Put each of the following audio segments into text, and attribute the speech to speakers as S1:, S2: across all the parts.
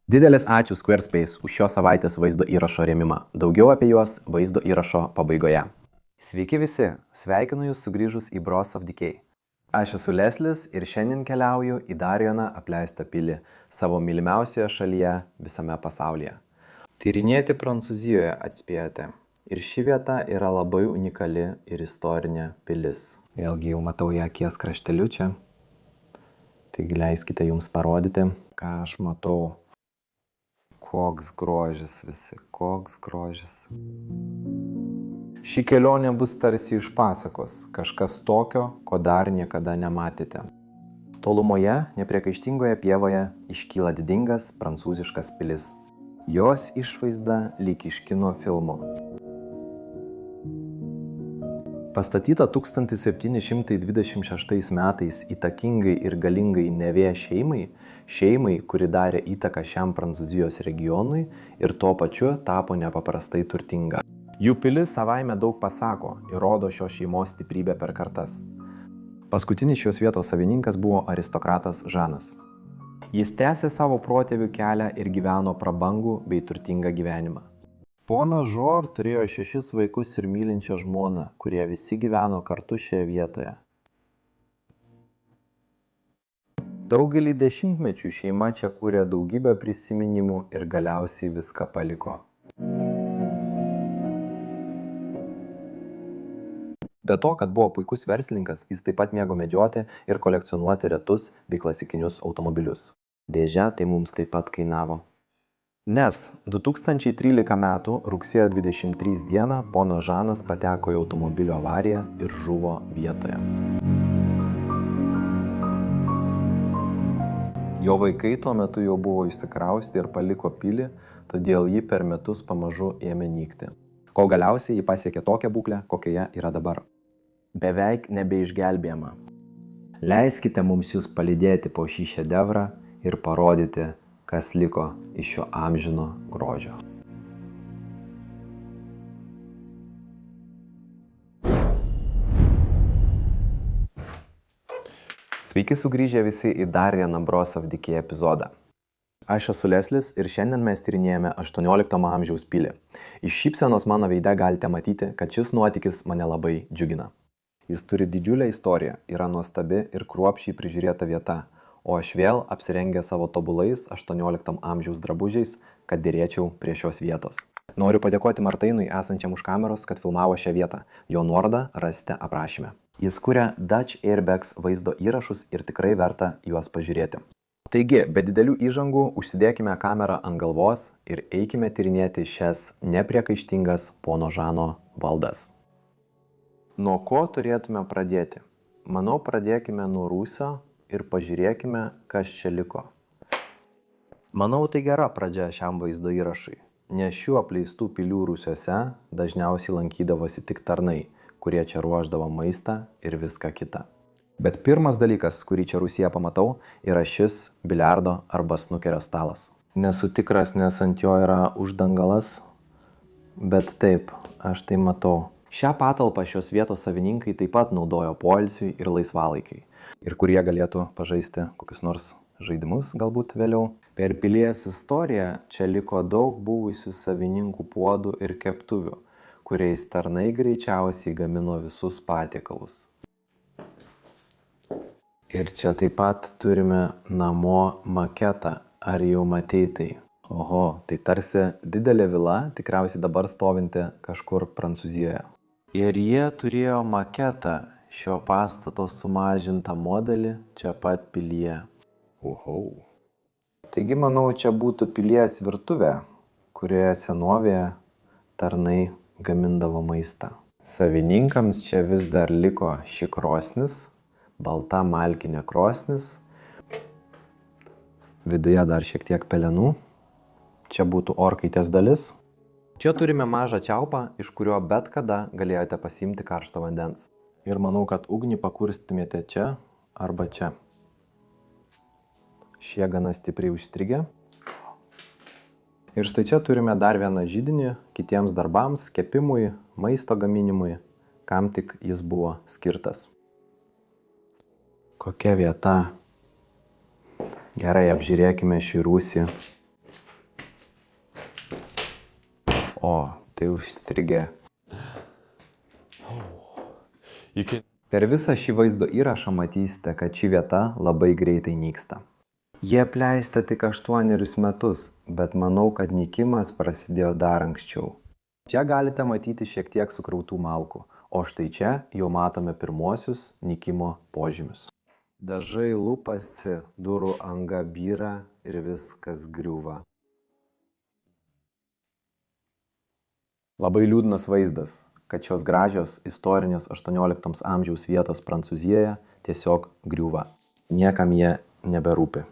S1: Didelis ačiū Squarespace už šios savaitės vaizdo įrašo rėmimą. Daugiau apie juos vaizdo įrašo pabaigoje. Sveiki visi, sveikinu jūs sugrįžus į Bros of Decay. Aš esu Leslis ir šiandien keliauju į dar vieną apleistą pilį savo mylimiausioje šalyje visame pasaulyje. Tyrinėti Prancūzijoje atspėjote. Ir ši vieta yra labai unikali ir istorinė pilis. Vėlgi jau matau ją akies krašteliu čia. Taigi leiskite jums parodyti, ką aš matau. Koks grožis visi, koks grožis. Ši kelionė bus tarsi iš pasakos, kažkas tokio, ko dar niekada nematėte. Tolumoje, nepriekaištingoje pievoje, iškyla didingas prancūziškas pilis. Jos išvaizda lyg iš kino filmo. Pastatyta 1726 metais įtakingai ir galingai Nevė šeimai, kuri darė įtaką šiam Prancūzijos regionui ir tuo pačiu tapo nepaprastai turtinga. Jų pilis savaime daug pasako ir rodo šios šeimos stiprybę per kartas. Paskutinis šios vietos savininkas buvo aristokratas Žanas. Jis tęsė savo protėvių kelią ir gyveno prabangų bei turtingą gyvenimą. Ponas Žor turėjo 6 vaikus ir mylinčią žmoną, kurie visi gyveno kartu šioje vietoje. Daugelį dešimtmečių šeima čia kūrė daugybę prisiminimų ir galiausiai viską paliko. Be to, kad buvo puikus verslininkas, jis taip pat mėgo medžioti ir kolekcionuoti retus bei klasikinius automobilius. Dėžė tai mums taip pat kainavo. Nes 2013 m. rugsėjo 23 d. ponas Žanas pateko į automobilio avariją ir žuvo vietoje. Jo vaikai tuo metu jau buvo išsikraustę ir paliko pilį, todėl ji per metus pamažu ėmė nykti. Kol galiausiai ji pasiekė tokią būklę, kokioje yra dabar. Beveik nebeišgelbėjama. Leiskite mums jūs palydėti po šį šedevrą ir parodyti, kas liko iš šio amžino grožio. Sveiki sugrįžę visi į dar vieną Bros of Decay epizodą. Aš esu Leslis ir šiandien mes tyrinėjame 18 amžiaus pilį. Iš šypsenos mano veide galite matyti, kad šis nuotykis mane labai džiugina. Jis turi didžiulę istoriją, yra nuostabi ir kruopščiai prižiūrėta vieta, o aš vėl apsirengę savo tobulais 18 amžiaus drabužiais, kad dėrėčiau prie šios vietos. Noriu padėkoti Martainui esančiam už kameros, kad filmavo šią vietą. Jo nuorodą rasite aprašyme. Jis kuria Dutch Airbags vaizdo įrašus ir tikrai verta juos pažiūrėti. Taigi, be didelių įžangų, užsidėkime kamerą ant galvos ir eikime tyrinėti šias nepriekaištingas pono Žano valdas. Nuo ko turėtume pradėti? Manau, pradėkime nuo rūsio ir pažiūrėkime, kas čia liko. Manau, tai gera pradžia šiam vaizdo įrašui, nes šių apleistų pilių rūsiuose dažniausiai lankydavosi tik tarnai, kurie čia ruošdavo maistą ir viską kitą. Bet pirmas dalykas, kurį čia Rūsyje pamatau, yra šis biliardo arba snukerio stalas. Nesu tikras, nes ant jo yra uždangalas, bet taip, aš tai matau. Šią patalpą šios vietos savininkai taip pat naudojo poilsiui ir laisvalaikiai. Ir kurie galėtų pažaisti kokius nors žaidimus galbūt vėliau. Per pilies istoriją čia liko daug buvusių savininkų puodų ir keptuvių, kuriais tarnai greičiausiai gamino visus patiekalus. Ir čia taip pat turime namo maketą. Ar jau matei tai? Oho, tai tarsi didelė vila, tikriausiai dabar stovinti kažkur Prancūzijoje. Ir jie turėjo maketą šio pastato sumažintą modelį čia pat pilyje. Uhau. Taigi, manau, čia būtų pilies virtuvė, kurioje senovėje tarnai gamindavo maistą. Savininkams čia vis dar liko ši krosnis, balta malkinė krosnis. Viduje dar šiek tiek pelenų. Čia būtų orkaitės dalis. Čia turime mažą čiaupą, iš kurio bet kada galėjote pasiimti karšto vandens. Ir manau, kad ugnį pakurstumėte čia arba čia. Šie gana stipriai užstrigę. Ir štai čia turime dar vieną židinį kitiems darbams, kepimui, maisto gaminimui, kam tik jis buvo skirtas. Kokia vieta. Gerai, apžiūrėkime šį rūsį O, tai užstrigę.
S2: Per visą šį vaizdo įrašą matysite, kad ši vieta labai greitai nyksta.
S1: Jie apleista tik 8 metus, bet manau, kad nykimas prasidėjo dar anksčiau. Čia galite matyti šiek tiek sukrautų malkų, o štai čia jau matome pirmuosius nykimo požymius. Dažai lupasi, durų anga byra ir viskas griūva. Labai liūdnas vaizdas, kad šios gražios istorinės 18 amžiaus vietos Prancūzijoje tiesiog griūva. Niekam jie neberūpi.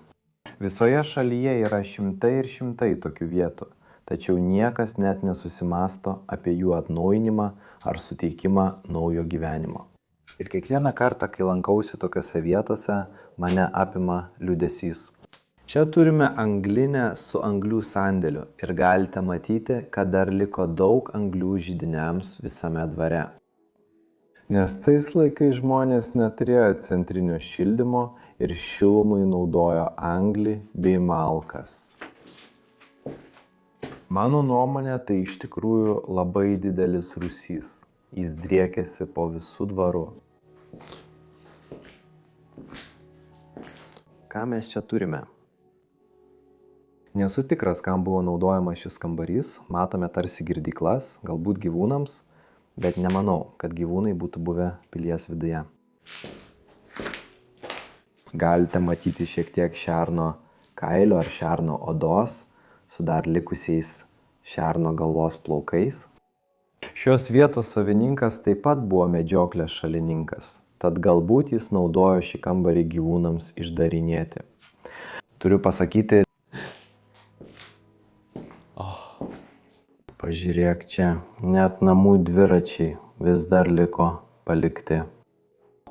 S1: Visoje šalyje yra šimtai ir šimtai tokių vietų, tačiau niekas net nesusimąsto apie jų atnaujinimą ar suteikimą naujo gyvenimo. Ir kiekvieną kartą, kai lankausi tokiose vietose, mane apima liūdesys. Čia turime anglinę su anglių sandėliu ir galite matyti, kad dar liko daug anglių židiniams visame dvare. Nes tais laikais žmonės neturėjo centrinio šildymo ir šilumai naudojo anglį bei malkas. Mano nuomonė, tai iš tikrųjų labai didelis rūsys. Jis driekėsi po visų dvarų. Ką mes čia turime? Nesu tikras, kam buvo naudojamas šis kambarys. Matome tarsi girdyklas, galbūt gyvūnams, bet nemanau, kad gyvūnai būtų buvę pilies viduje. Galite matyti šiek tiek šerno kailio ar šerno odos su dar likusiais šerno galvos plaukais. Šios vietos savininkas taip pat buvo medžioklės šalininkas, tad galbūt jis naudojo šį kambarį gyvūnams išdarinėti. Turiu pasakyti, pažiūrėk čia, net namų dviračiai vis dar liko palikti.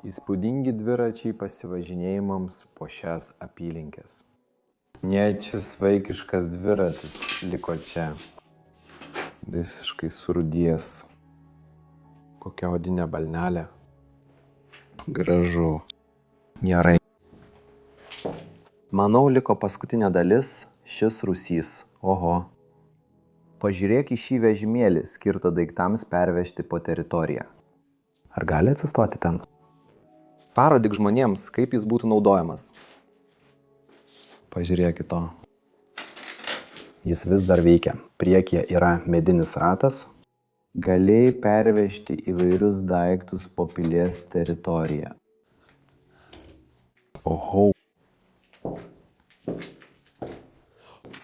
S1: Įspūdingi dviračiai pasivažinėjimams po šias apylinkes. Net šis vaikiškas dviratis liko čia. Visiškai surūdijęs. Kokia odinė balnelė. Gražu. Gerai. Manau, liko paskutinė dalis, šis rūsys. Oho. Pažiūrėk į šį vežimėlį, skirtą daiktams pervežti po teritoriją. Ar gali atsistoti ten? Parodyk žmonėms, kaip jis būtų naudojamas. Pažiūrėk į to. Jis vis dar veikia. Priekyje yra medinis ratas. Galėjai pervežti įvairius daiktus po pilies teritoriją. Oho.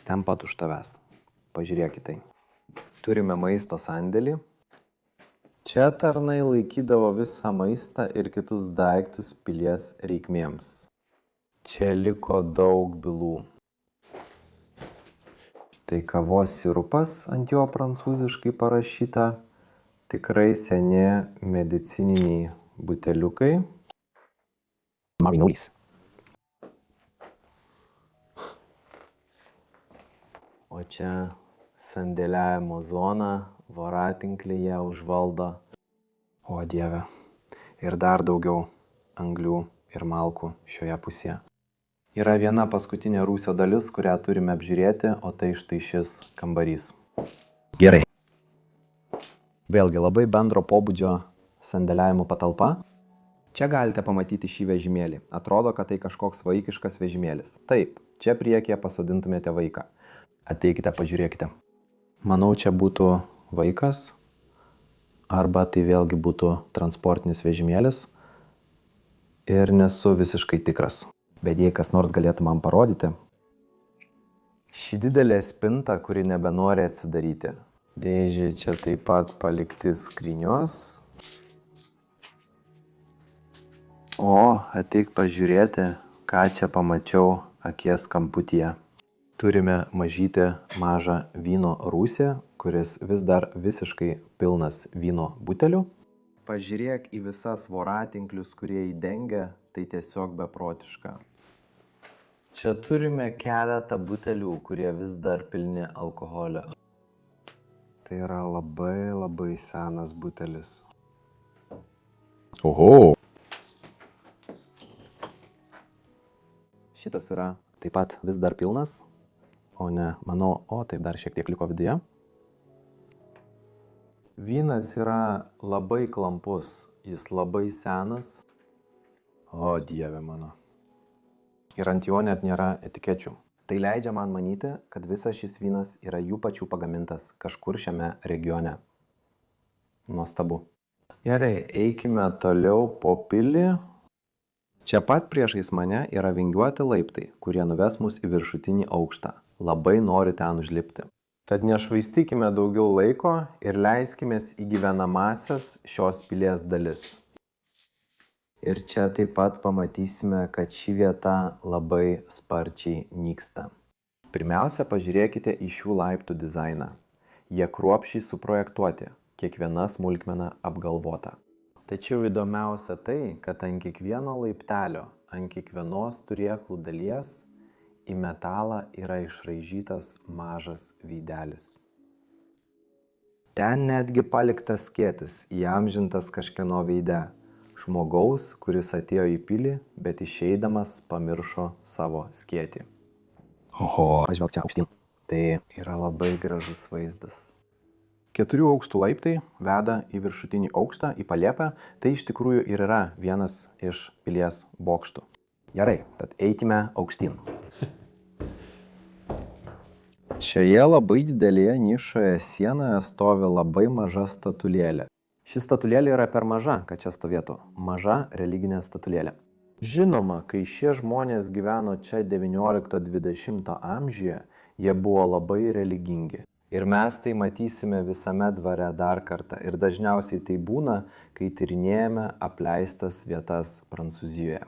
S1: Ten pat už tavęs. Pažiūrėk į tai. Turime maisto sandėlį. Čia tarnai laikydavo visą maistą ir kitus daiktus pilies reikmėms. Čia liko daug bylų. Tai kavos sirupas, ant jo prancūziškai parašyta. Tikrai seni medicininiai buteliukai. Marinolys. O čia sandėliavimo zona, voratinklyje užvaldo. O Dieve. Ir dar daugiau anglių ir malkų šioje pusėje. Yra viena paskutinė rūsio dalis, kurią turime apžiūrėti, o tai štai šis kambarys. Gerai. Vėlgi labai bendro pobūdžio sandėliavimo patalpa. Čia galite pamatyti šį vežimėlį. Atrodo, kad tai kažkoks vaikiškas vežimėlis. Taip, čia priekyje pasodintumėte vaiką. Ateikite, pažiūrėkite. Manau, čia būtų vaikas, arba tai vėlgi būtų transportinis vežimėlis. Ir nesu visiškai tikras. Bet jei kas nors galėtų man parodyti. Ši didelė spinta, kuri nebenori atsidaryti. Dėžė čia taip pat palikti skrynios. O, ateik pažiūrėti, ką čia pamačiau akies kamputyje. Turime mažą vyno rūsį, kuris vis dar visiškai pilnas vyno butelių. Pažiūrėk į visas voratinklius, kurie įdengia, tai tiesiog beprotiška. Čia turime keletą butelių, kurie vis dar pilni alkoholio. Tai yra labai senas butelis. Oho! Šitas yra taip pat vis dar pilnas, o ne, manau, taip dar šiek tiek liko viduje. Vynas yra labai klampus, jis labai senas. O dieve mano. Ir ant jo net nėra etikečių. Tai leidžia man manyti, kad visas šis vynas yra jų pačių pagamintas kažkur šiame regione. Nuostabu. Gerai, eikime toliau po pilį. Čia pat priešais mane yra vingiuoti laiptai, kurie nuves mus į viršutinį aukštą. Labai noriu ten užlipti. Tad nešvaistykime daugiau laiko ir leiskimės į gyvenamąsias šios pilies dalis. Ir čia taip pat pamatysime, kad ši vieta labai sparčiai nyksta. Pirmiausia, pažiūrėkite į šių laiptų dizainą. Jie kruopščiai suprojektuoti, kiekviena smulkmena apgalvota. Tačiau įdomiausia tai, kad ant kiekvieno laiptelio, ant kiekvienos turėklų dalies į metalą yra išraižytas mažas veidelis. Ten netgi paliktas skėtis, įamžintas kažkieno veide. Žmogaus, kuris atėjo į pilį, bet išeidamas pamiršo savo skėtį. Oho, pažvelk čia aukštyn. Tai yra labai gražus vaizdas. 4 aukštų laiptai veda į viršutinį aukštą, į palėpę. Tai iš tikrųjų ir yra vienas iš pilies bokštų. Gerai, tad eikime aukštyn. Šioje labai didelėje nišoje sienoje stovi labai maža statulėlė. Ši statulėlė yra per maža, kad čia stovėtų. Maža religinė statulėlė. Žinoma, kai šie žmonės gyveno čia 19-20 amžiuje, jie buvo labai religingi. Ir mes tai matysime visame dvare dar kartą. Ir dažniausiai tai būna, kai tyrinėjame apleistas vietas Prancūzijoje.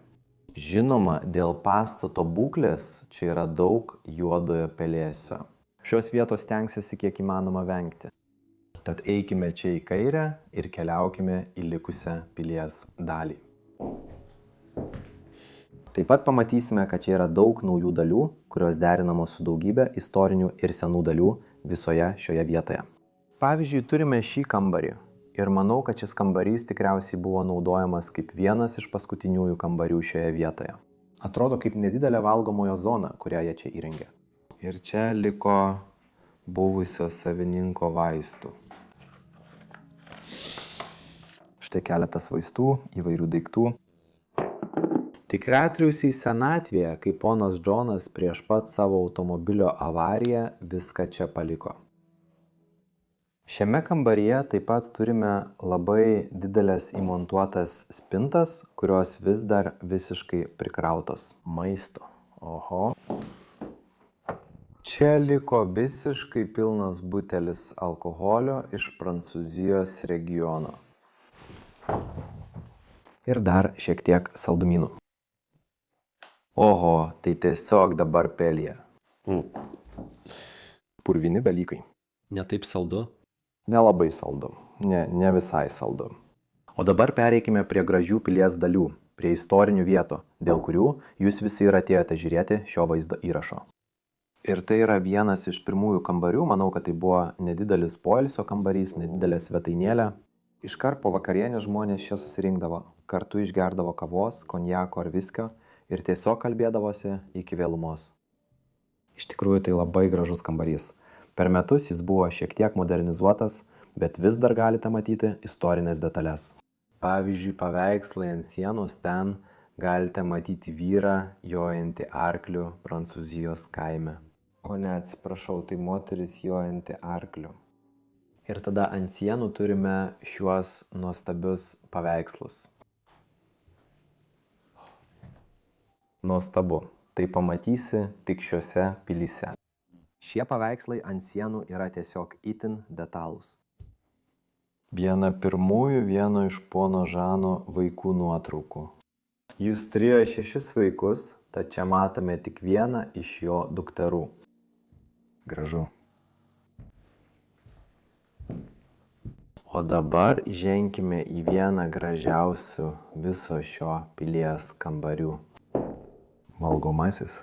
S1: Žinoma, dėl pastato būklės čia yra daug juodojo pelėsio. Šios vietos stengsiuosi kiek įmanoma vengti. Tad eikime čia į kairę ir keliaukime į likusią pilies dalį. Taip pat pamatysime, kad čia yra daug naujų dalių, kurios derinamos su daugybė istorinių ir senų dalių visoje šioje vietoje. Pavyzdžiui, turime šį kambarį ir manau, kad šis kambarys tikriausiai buvo naudojamas kaip vienas iš paskutiniųjų kambarių šioje vietoje. Atrodo kaip nedidelė valgomojo zona, kurią jie čia įrengė. Ir čia liko buvusio savininko vaistų. Štai keletas vaistų, įvairių daiktų. Tikriausiai senatvėje, kai ponas Džonas prieš pat savo automobilio avariją viską čia paliko. Šiame kambaryje taip pat turime labai didelės įmontuotas spintas, kurios vis dar visiškai prikrautos maisto. Oho. Čia liko visiškai pilnas butelis alkoholio iš Prancūzijos regiono. Ir dar šiek tiek saldumynų. Oho, tai tiesiog dabar pelija. Purvini dalykai.
S2: Ne taip saldu?
S1: Nelabai saldu. Ne visai saldu. O dabar pereikime prie gražių pilies dalių, prie istorinių vietų, dėl kurių jūs visi ir atėjote žiūrėti šio vaizdo įrašo. Ir tai yra vienas iš pirmųjų kambarių, manau, kad tai buvo nedidelis poilsio kambarys, nedidelė svetainėlė. Iškart po vakarienės žmonės čia susirinkdavo, kartu išgerdavo kavos, konjako ar viskio ir tiesiog kalbėdavosi iki vėlumos. Iš tikrųjų tai labai gražus kambarys. Per metus jis buvo šiek tiek modernizuotas, bet vis dar galite matyti istorinės detalės. Pavyzdžiui, paveikslai ant sienos ten galite matyti vyrą jojantį arkliu Prancūzijos kaime. O ne, atsiprašau, tai moteris jojanti arkliu. Ir tada ant sienų turime šiuos nuostabius paveikslus. Nuostabu, tai pamatysi tik šiuose pilyse. Šie paveikslai ant sienų yra tiesiog itin detalūs. Viena pirmųjų vieno iš pono Žano vaikų nuotraukų. Jis turėjo 6 vaikus, tad čia matome tik vieną iš jo dukterų. Gražu. O dabar ženkime į vieną gražiausių viso šio pilies kambarių. Valgomasis.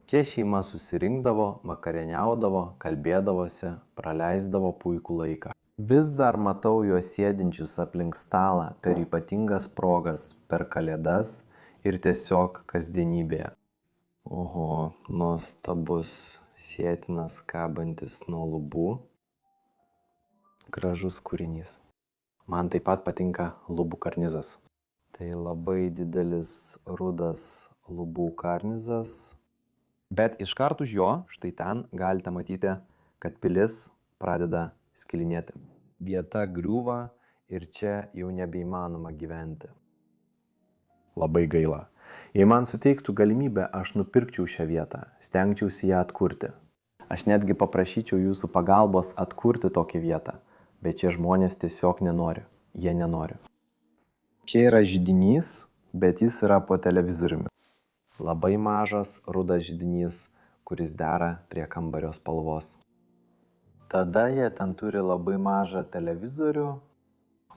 S1: Čia šeima susirinkdavo, vakarieniaudavo, kalbėdavosi, praleisdavo puikų laiką. Vis dar matau juos sėdinčius aplink stalą per ypatingas progas, per kalėdas ir tiesiog kasdienybėje. Oho, nuostabus sėtinas kabantis nuo lubų. Gražus kūrinys. Man taip pat patinka lubų karnizas. Tai labai didelis rudas lubų karnizas. Bet iškart už jo, štai ten, galite matyti, kad pilis pradeda skilinėti. Vieta griūva ir čia jau nebeįmanoma gyventi. Labai gaila. Jei man suteiktų galimybę, aš nupirkčiau šią vietą, stengčiausi ją atkurti. Aš netgi paprašyčiau jūsų pagalbos atkurti tokią vietą, bet šie žmonės tiesiog nenori. Jie nenori. Čia yra židinys, bet jis yra po televizoriumi. Labai mažas rudas židinys, kuris dera prie kambario spalvos. Tada jie ten turi labai mažą televizorių.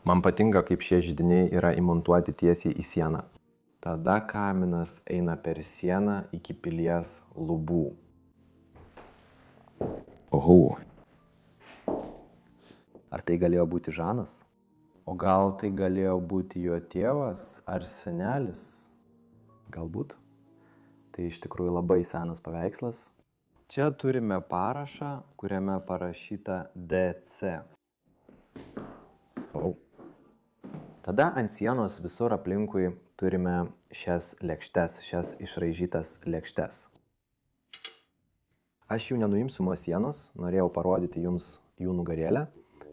S1: Man patinka, kaip šie židiniai yra įmontuoti tiesiai į sieną. Tada kaminas eina per sieną iki pilies lubų. Oho. Ar tai galėjo būti Žanas? O gal tai galėjo būti jo tėvas ar senelis? Galbūt. Tai iš tikrųjų labai senas paveikslas. Čia turime parašą, kuriame parašyta DC. Tada ant sienos visur aplinkui turime šias lėkštes, šias išraižytas lėkštes. Aš jų nenuimsiu nuo sienos, norėjau parodyti jums jų nugarėlę.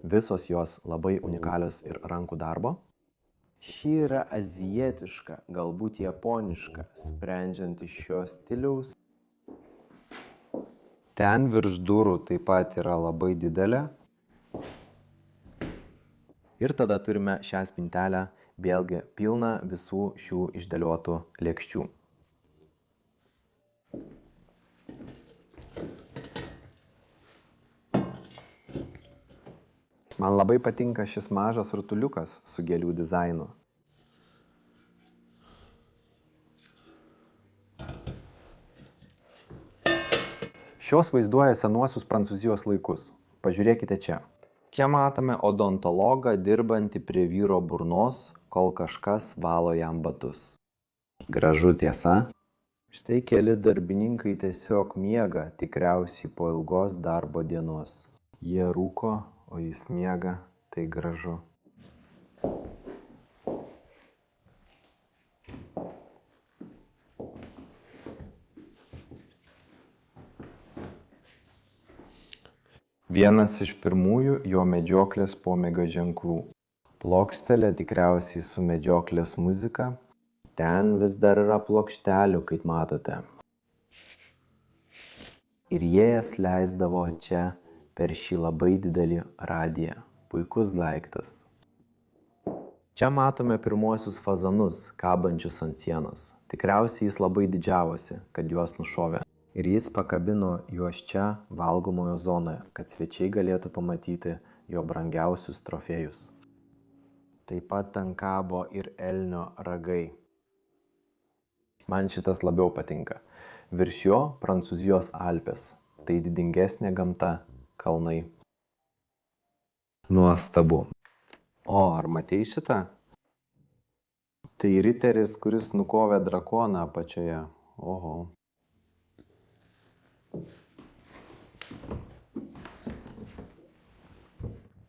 S1: Visos jos labai unikalios ir rankų darbo. Ši yra azijietiška, galbūt japoniška, sprendžiant iš šios stiliaus. Ten virš durų taip pat yra labai didelė. Ir tada turime šią spintelę, vėlgi pilną visų šių išdėliotų lėkščių. Man labai patinka šis mažas rutuliukas su gėlių dizainu. Šios vaizduoja senuosius Prancūzijos laikus. Pažiūrėkite čia. Čia matome odontologą dirbantį prie vyro burnos, kol kažkas valo jam batus. Gražu, tiesa? Štai keli darbininkai tiesiog miega, tikriausiai po ilgos darbo dienos. Jie rūko, o jis miega, tai gražu. Vienas iš pirmųjų jo medžioklės pomėgio ženklų. Plokštelė tikriausiai su medžioklės muzika. Ten vis dar yra plokštelių, kaip matote. Ir jie jas leisdavo čia per šį labai didelį radiją. Puikus daiktas. Čia matome pirmuosius fazanus, kabančius ant sienos. Tikriausiai jis labai didžiavosi, kad juos nušovė. Ir jis pakabino juos čia valgomojo zonoje, kad svečiai galėtų pamatyti jo brangiausius trofėjus. Taip pat ten kabo ir elnio ragai. Man šitas labiau patinka. Virš jo Prancūzijos Alpės. Tai didingesnė gamta, kalnai. Nuostabu. O, ar matei šitą? Tai riteris, kuris nukovė drakoną apačioje. Oho.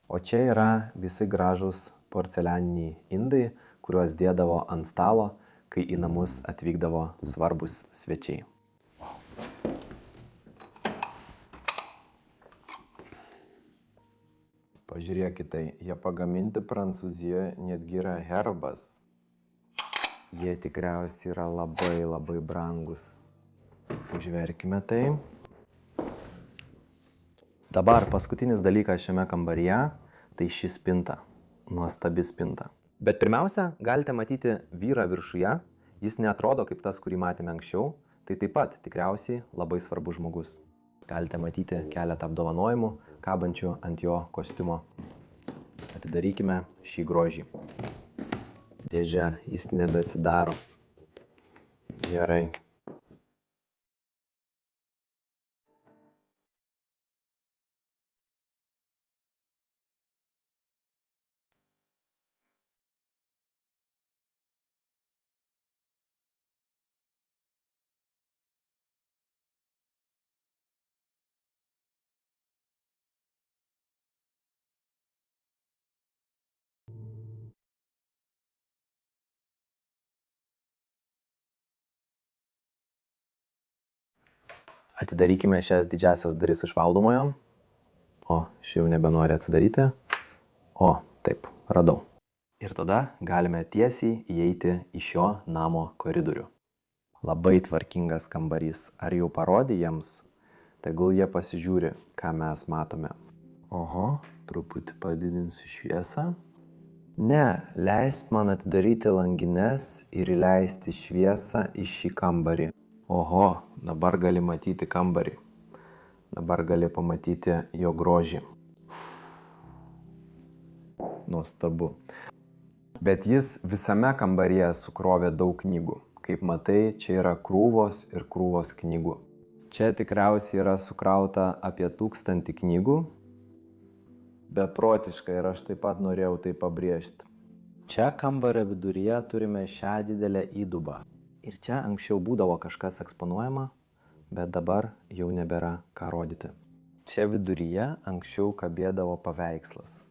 S1: O čia yra visi gražūs porcelianiniai indai, kuriuos dėdavo ant stalo, kai į namus atvykdavo svarbus svečiai. Pažiūrėkite, jie pagaminti Prancūzijoje, netgi yra herbas. Jie tikriausiai yra labai brangus. Užverkime tai. Dabar paskutinis dalykas šiame kambaryje, tai ši spinta. Nuostabi spinta. Bet pirmiausia, galite matyti vyrą viršuje. Jis neatrodo kaip tas, kurį matėme anksčiau. Tai taip pat tikriausiai labai svarbus žmogus. Galite matyti keletą apdovanojimų, kabančių ant jo kostiumo. Atidarykime šį grožį. Dėžė, jis nebeatsidaro. Gerai. Atidarykime šias didžiasias duris iš valgomojo. O, ši jau nebenori atsidaryti. O, taip, radau. Ir tada galime tiesiai įeiti į šio namo koridorių. Labai tvarkingas kambarys. Ar jau parodė jiems? Tegul jie pasižiūri, ką mes matome. Oho, truputį padidinsiu šviesą. Ne, leisk man atidaryti langines ir įleisti šviesą į šį kambarį. Oho, dabar gali matyti kambarį. Dabar gali pamatyti jo grožį. Nuostabu. Bet jis visame kambaryje sukrovė daug knygų. Kaip matai, čia yra krūvos ir krūvos knygų. Čia tikriausiai yra sukrauta apie 1000 knygų. Beprotiška ir aš taip pat norėjau tai pabrėžti. Čia kambario viduryje turime šią didelę įdubą. Ir čia anksčiau būdavo kažkas eksponuojama, bet dabar jau nebėra ką rodyti. Čia viduryje anksčiau kabėdavo paveikslas.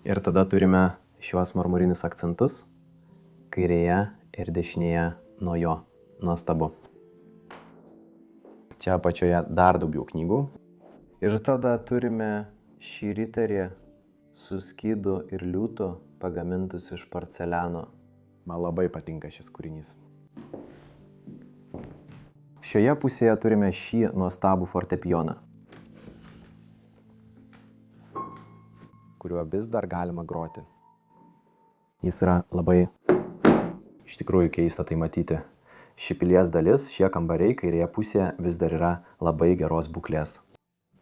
S1: Ir tada turime šiuos marmurinius akcentus, kairėje ir dešinėje nuo jo. Nuostabu. Čia apačioje dar daugiau knygų. Ir tada turime šį riterį su skydu ir liūtu pagamintus iš porceliano. Man labai patinka šis kūrinys. Šioje pusėje turime šį nuostabų fortepijoną, kuriuo vis dar galima groti. Jis yra labai iš tikrųjų keista tai matyti. Ši pilies dalis, šie kambariai kairėje pusėje vis dar yra labai geros būklės.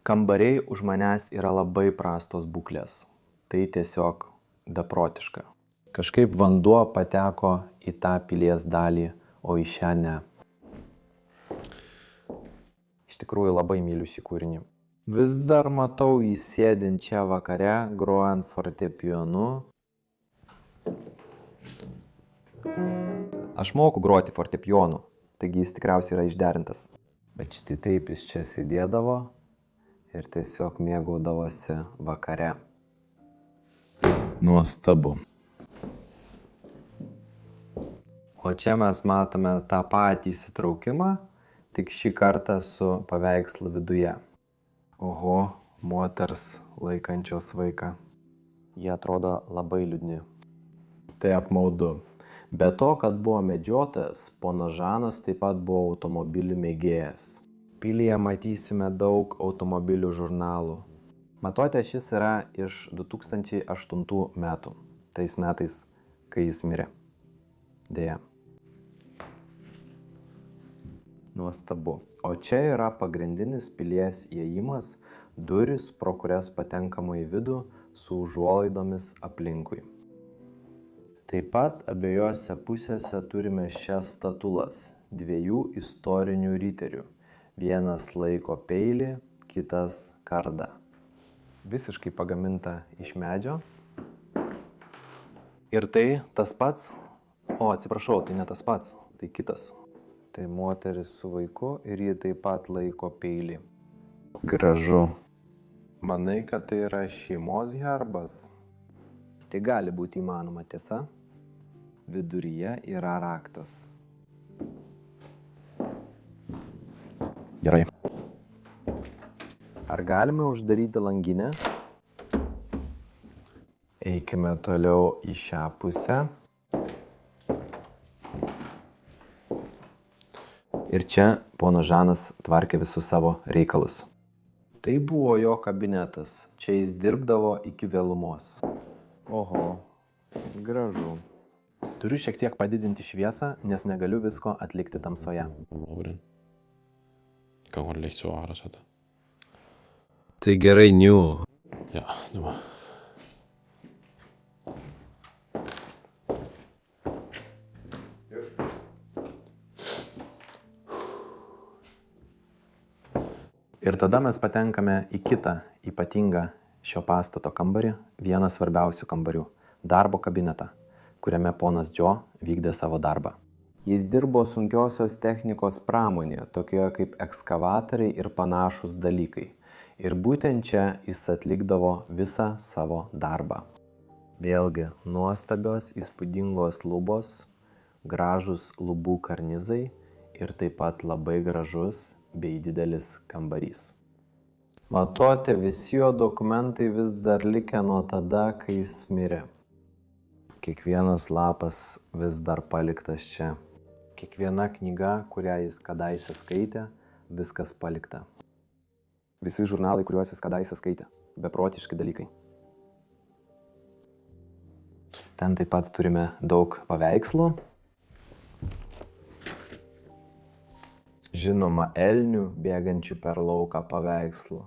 S1: Kambariai už manęs yra labai prastos būklės. Tai tiesiog beprotiška. Kažkaip vanduo pateko į tą pilies dalį, o į šią ne. Iš tikrųjų labai myliu šį kūrinį. Vis dar matau jį sėdint čia vakare, grojant fortepijonu. Aš moku groti fortepijonu, taigi jis tikriausiai yra išderintas. Bet štai taip jis čia sėdėdavo ir tiesiog mėgaudavosi vakare. Nuostabu. O čia mes matome tą patį įsitraukimą, tik šį kartą su paveikslu viduje. Oho, moters laikančios vaiką. Jie atrodo labai liūdni. Tai apmaudu. Be to, kad buvo medžiotojas, ponas Žanas taip pat buvo automobilių mėgėjas. Pilyje matysime daug automobilių žurnalų. Matote, šis yra iš 2008 metų. Tais metais, kai jis mirė. Deja. Nuostabu. O čia yra pagrindinis pilies įėjimas, durys, pro kurias patenkama į vidų su užuolaidomis aplinkui. Taip pat abiejose pusėse turime šias statulas, 2 istorinių riterių. Vienas laiko peilį, kitas kardą. Visiškai pagaminta iš medžio. Ir tai tas pats. O, atsiprašau, tai ne tas pats, tai kitas. Tai moteris su vaiku ir ji taip pat laiko peilį. Gražu. Manai, kad tai yra šeimos herbas? Tai gali būti įmanoma, tiesa? Viduryje yra raktas. Gerai. Ar galime uždaryti langinę? Eikime toliau į šią pusę. Ir čia ponas Žanas tvarkė visus savo reikalus. Tai buvo jo kabinetas. Čia jis dirbdavo iki vėlumos. Oho, gražu. Turiu šiek tiek padidinti šviesą, nes negaliu visko atlikti tamsoje.
S3: Tai gerai, niu.
S4: Ja, nu.
S1: Ir tada mes patenkame į kitą ypatingą šio pastato kambarį, vieną svarbiausių kambarių – darbo kabinetą, kuriame ponas Džo vykdė savo darbą. Jis dirbo sunkiosios technikos pramonėje, tokioje kaip ekskavatoriai ir panašus dalykai. Ir būtent čia jis atlikdavo visą savo darbą. Vėlgi, nuostabios, įspūdingos lubos, gražus lubų karnizai ir taip pat labai gražus bei didelis kambarys. Matote, visi jo dokumentai vis dar likę nuo tada, kai jis mirė. Kiekvienas lapas vis dar paliktas čia. Kiekviena knyga, kurią jis kadaise skaitė, viskas palikta. Visi žurnalai, kuriuos jis kadaise skaitė. Beprotiški dalykai. Ten taip pat turime daug paveikslų. Žinoma, elnių bėgančių per lauką paveikslų.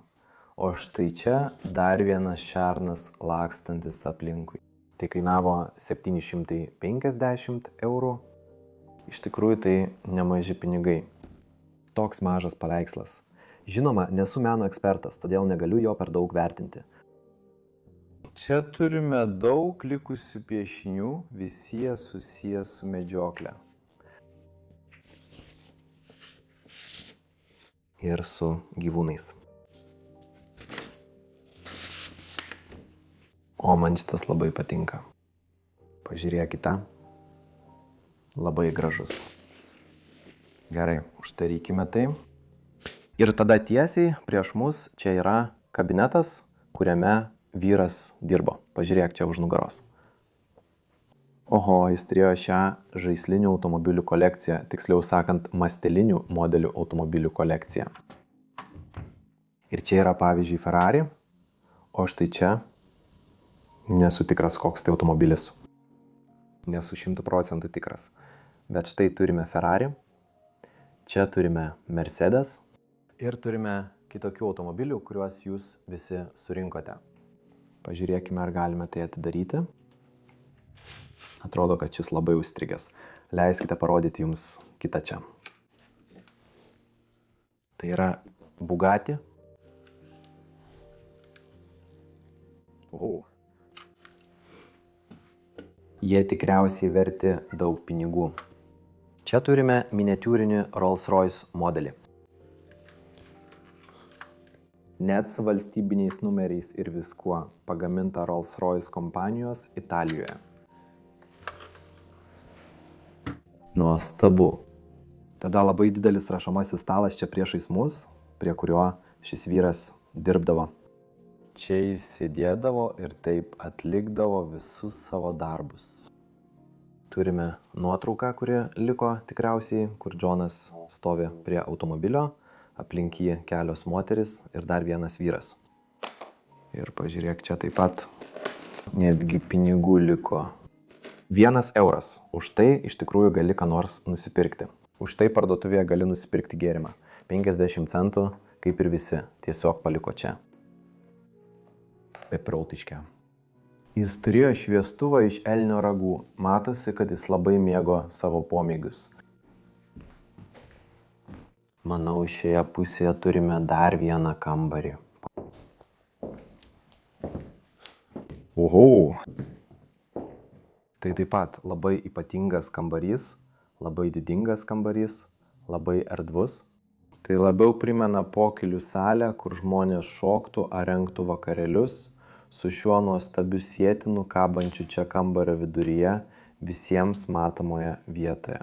S1: O štai čia dar vienas šernas lakstantis aplinkui. Tai kainavo 750 eurų. Iš tikrųjų tai nemaži pinigai. Toks mažas paveikslas. Žinoma, nesu meno ekspertas, todėl negaliu jo per daug vertinti. Čia turime daug likusių piešinių, visi jie susiję su medžiokle. Ir su gyvūnais. O man šitas labai patinka. Pažiūrėkite. Labai gražus. Gerai, uždarykime tai. Ir tada tiesiai prieš mus čia yra kabinetas, kuriame vyras dirbo. Pažiūrėk čia už nugaros. Oho, jis turėjo šią žaislinių automobilių kolekciją, tiksliau sakant, mastelinių modelių automobilių kolekciją. Ir čia yra pavyzdžiui Ferrari, o štai čia nesu tikras, koks tai automobilis. Nesu 100% tikras. Bet štai turime Ferrari, čia turime Mercedes ir turime kitokių automobilių, kuriuos jūs visi surinkote. Pažiūrėkime, ar galime tai atidaryti. Atrodo, kad šis labai užstrigęs. Leiskite parodyti jums kitą čia. Tai yra Bugatti. Jie tikriausiai verti daug pinigų. Čia turime miniatiūrinį Rolls-Royce modelį. Net su valstybiniais numeriais ir viskuo pagaminta Rolls-Royce kompanijos Italijoje. Nuostabu. Tada labai didelis rašomasis stalas čia priešais mus, prie kurio šis vyras dirbdavo. Čia jis sėdėdavo ir taip atlikdavo visus savo darbus. Turime nuotrauką, kuri liko tikriausiai, kur Džonas stovi prie automobilio, aplink jį kelios moteris ir dar vienas vyras. Ir pažiūrėk, čia taip pat netgi pinigų liko. 1 euras. Už tai iš tikrųjų gali ką nors nusipirkti. Už tai parduotuvėje gali nusipirkti gėrimą. 50 centų, kaip ir visi, tiesiog paliko čia. Beprotiška. Jis turėjo šviestuvą iš elnio ragų. Matosi, kad jis labai mėgo savo pomėgius. Manau, šioje pusėje turime dar vieną kambarį. Oho! Tai taip pat labai ypatingas kambarys, labai didingas kambarys, labai erdvus. Tai labiau primena pokylių salę, kur žmonės šoktų ar rengtų vakarėlius, su šiuo nuostabiu sietinu kabančiu čia kambario viduryje visiems matomoje vietoje.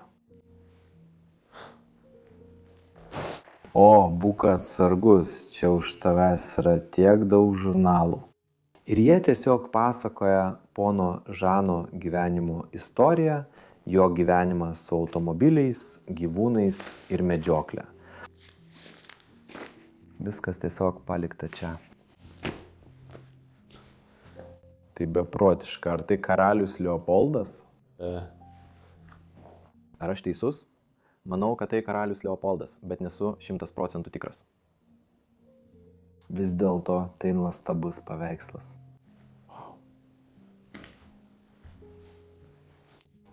S1: O, būk atsargus, čia už tavęs yra tiek daug žurnalų. Ir jie tiesiog pasakoja pono Žano gyvenimo istoriją, jo gyvenimą su automobiliais, gyvūnais ir medžiokle. Viskas tiesiog palikta čia. Tai beprotiška. Ar tai karalius Leopoldas? Ar aš teisus? Manau, kad tai karalius Leopoldas, bet nesu 100% tikras. Vis dėlto tai nuostabus paveikslas.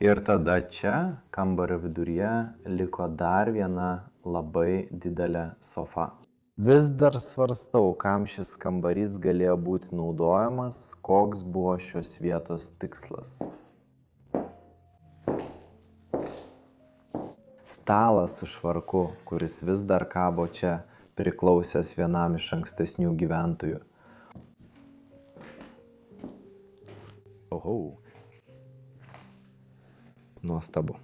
S1: Ir tada čia, kambario viduryje, liko dar viena labai didelė sofa. Vis dar svarstau, kam šis kambarys galėjo būti naudojamas, koks buvo šios vietos tikslas. Stalas su švarku, kuris vis dar kabo čia, priklausęs vienam iš ankstesnių gyventojų. Oho. Nuostabu.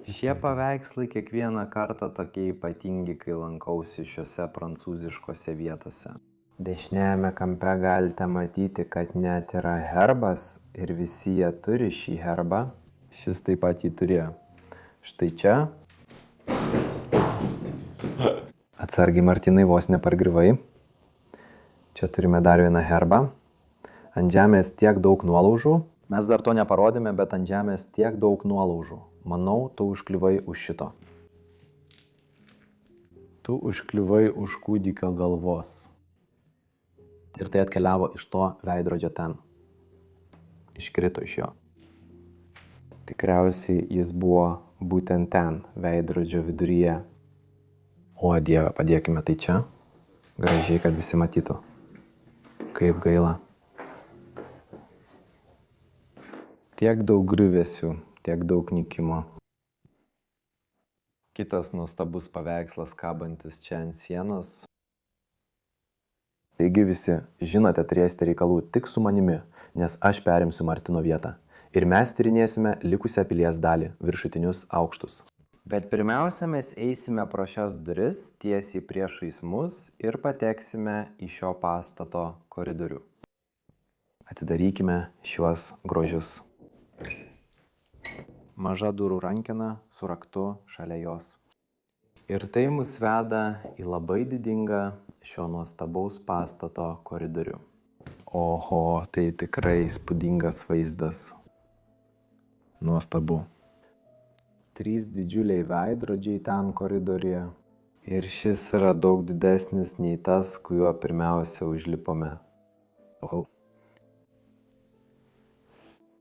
S2: Šie paveikslai kiekvieną kartą tokie ypatingi, kai lankausi šiuose prancūziškose vietose. Dešiniajame kampe galite matyti, kad net yra herbas ir visi jie turi šį herbą. Šis taip pat jį turėjo. Štai čia.
S1: Atsargiai, Martynai, vos nepargrivai. Čia turime dar vieną herbą. Ant žemės tiek daug nuolaužų. Mes dar to neparodėme, bet ant žemės tiek daug nuolaužų. Manau, tu užkliuvai už šito. Tu užkliuvai už kūdikio galvos. Ir tai atkeliavo iš to veidrodžio ten. Iškrito iš jo.
S2: Tikriausiai jis buvo būtent ten, veidrodžio viduryje.
S1: O Dieve, padėkime tai čia. Gražiai, kad visi matytų. Kaip gaila.
S2: Tiek daug griuvėsių, tiek daug nykimo. Kitas nuostabus paveikslas kabantis čia ant sienos.
S1: Taigi visi, žinote, turėsite reikalų tik su manimi, nes aš perimsiu Martino vietą. Ir mes tyrinėsime likusią pilies dalį, viršutinius aukštus.
S2: Bet pirmiausia, mes eisime pro šias duris tiesiai priešais mus ir pateksime į šio pastato koridorių.
S1: Atidarykime šiuos grožius.
S2: Maža durų rankena su raktu šalia jos. Ir tai mus veda į labai didingą šio nuostabaus pastato koridorių.
S1: Oho, tai tikrai įspūdingas vaizdas. Nuostabu.
S2: 3 didžiuliai veidrodžiai ten koridoriuje. Ir šis yra daug didesnis nei tas, kuriuo pirmiausia užlipome.
S1: Oho.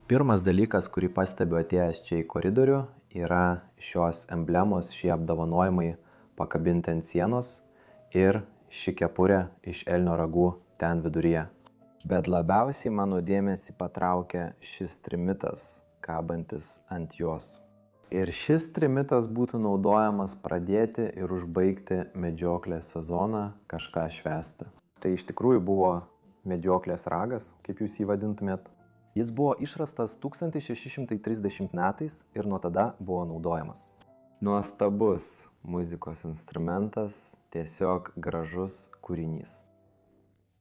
S1: Pirmas dalykas, kurį pastebiu atėjęs čia į koridorių, yra šios emblemos, šie apdovanojimai pakabinti ant sienos ir ši kepurė iš elnio ragų ten viduryje.
S2: Bet labiausiai mano dėmesį patraukia šis trimitas, kabantis ant jos. Ir šis trimitas būtų naudojamas pradėti ir užbaigti medžioklės sezoną, kažką švęsti.
S1: Tai iš tikrųjų buvo medžioklės ragas, kaip jūs jį vadintumėt. Jis buvo išrastas 1630 metais ir nuo tada buvo naudojamas.
S2: Nuostabus muzikos instrumentas, tiesiog gražus kūrinys.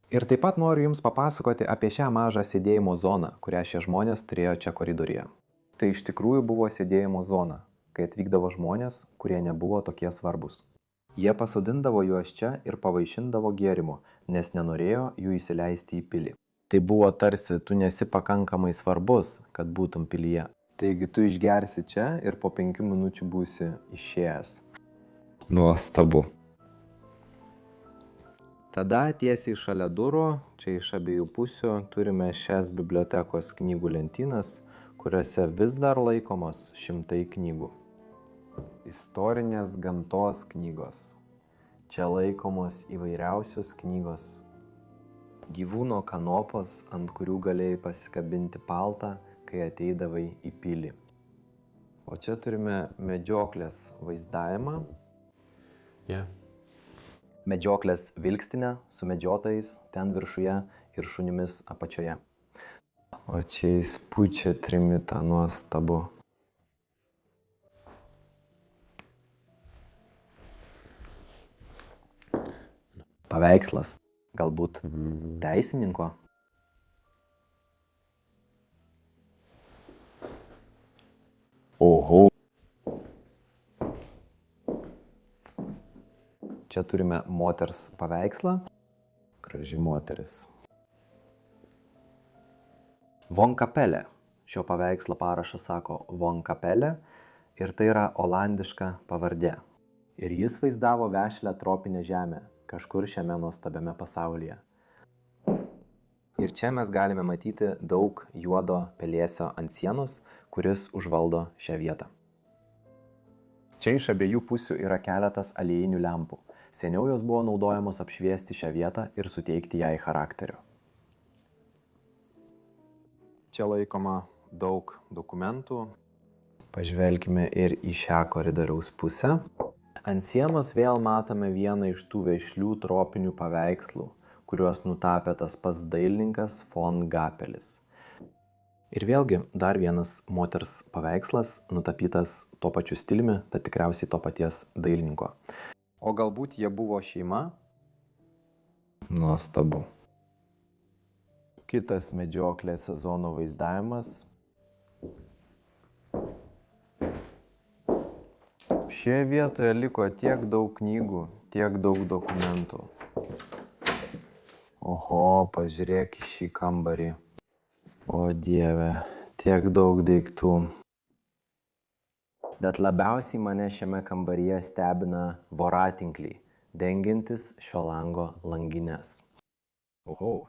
S1: Ir taip pat noriu Jums papasakoti apie šią mažą sėdėjimo zoną, kurią šie žmonės turėjo čia koridoriuje. Tai iš tikrųjų buvo sėdėjimo zona, kai atvykdavo žmonės, kurie nebuvo tokie svarbus. Jie pasodindavo juos čia ir pavaišindavo gėrimu, nes nenorėjo jų įsileisti į pilį. Tai buvo tarsi tu nesi pakankamai svarbus, kad būtum pilyje.
S2: Taigi tu išgersi čia ir po 5 minučių būsi išėjęs.
S3: Nuostabu.
S2: Tada tiesiai šalia durų, čia iš abiejų pusių, turime šias bibliotekos knygų lentynas, kuriuose vis dar laikomos šimtai knygų. Istorinės gamtos knygos. Čia laikomos įvairiausios knygos. Gyvūno kanopos, ant kurių galėjai pasikabinti paltą, kai ateidavai į pilį. O čia turime medžioklės vaizdavimą.
S1: Medžioklės vilkstinę su medžiotojais ten viršuje ir šunimis apačioje.
S2: O čia jis pučia trimitą, nuostabu.
S1: Paveikslas. Galbūt teisininko.
S3: Oho.
S1: Čia turime moters paveikslą. Graži moteris. Von Kapelė. Šio paveikslo parašas sako Von Kapelė ir tai yra olandiška pavardė. Ir jis vaizdavo vešlią tropinę žemę kažkur šiame nuostabiame pasaulyje. Ir čia mes galime matyti daug juodo pelėsio ant sienos, kuris užvaldo šią vietą. Čia iš abiejų pusių yra keletas aliejinių lempų. Seniau jos buvo naudojamos apšviesti šią vietą ir suteikti jai charakterio. Čia laikoma daug dokumentų.
S2: Pažvelkime ir į šią koridoriaus pusę. Ant sienos vėl matome vieną iš tų vešlių tropinių paveikslų, kuriuos nutapė tas pats dailininkas von Gapelis.
S1: Ir vėlgi dar vienas moters paveikslas, nutapytas tuo pačiu stiliumi, tad tikriausiai to paties dailininko. O galbūt jie buvo šeima?
S3: Nuostabu.
S1: Kitas medžioklės sezono vaizdavimas.
S2: Šioje vietoje liko tiek daug knygų, tiek daug dokumentų. Oho, pažiūrėk į šį kambarį. O Dieve, tiek daug daiktų. Bet labiausiai mane šiame kambaryje stebina voratinkliai, dengiantis šio lango langines.
S1: Oho.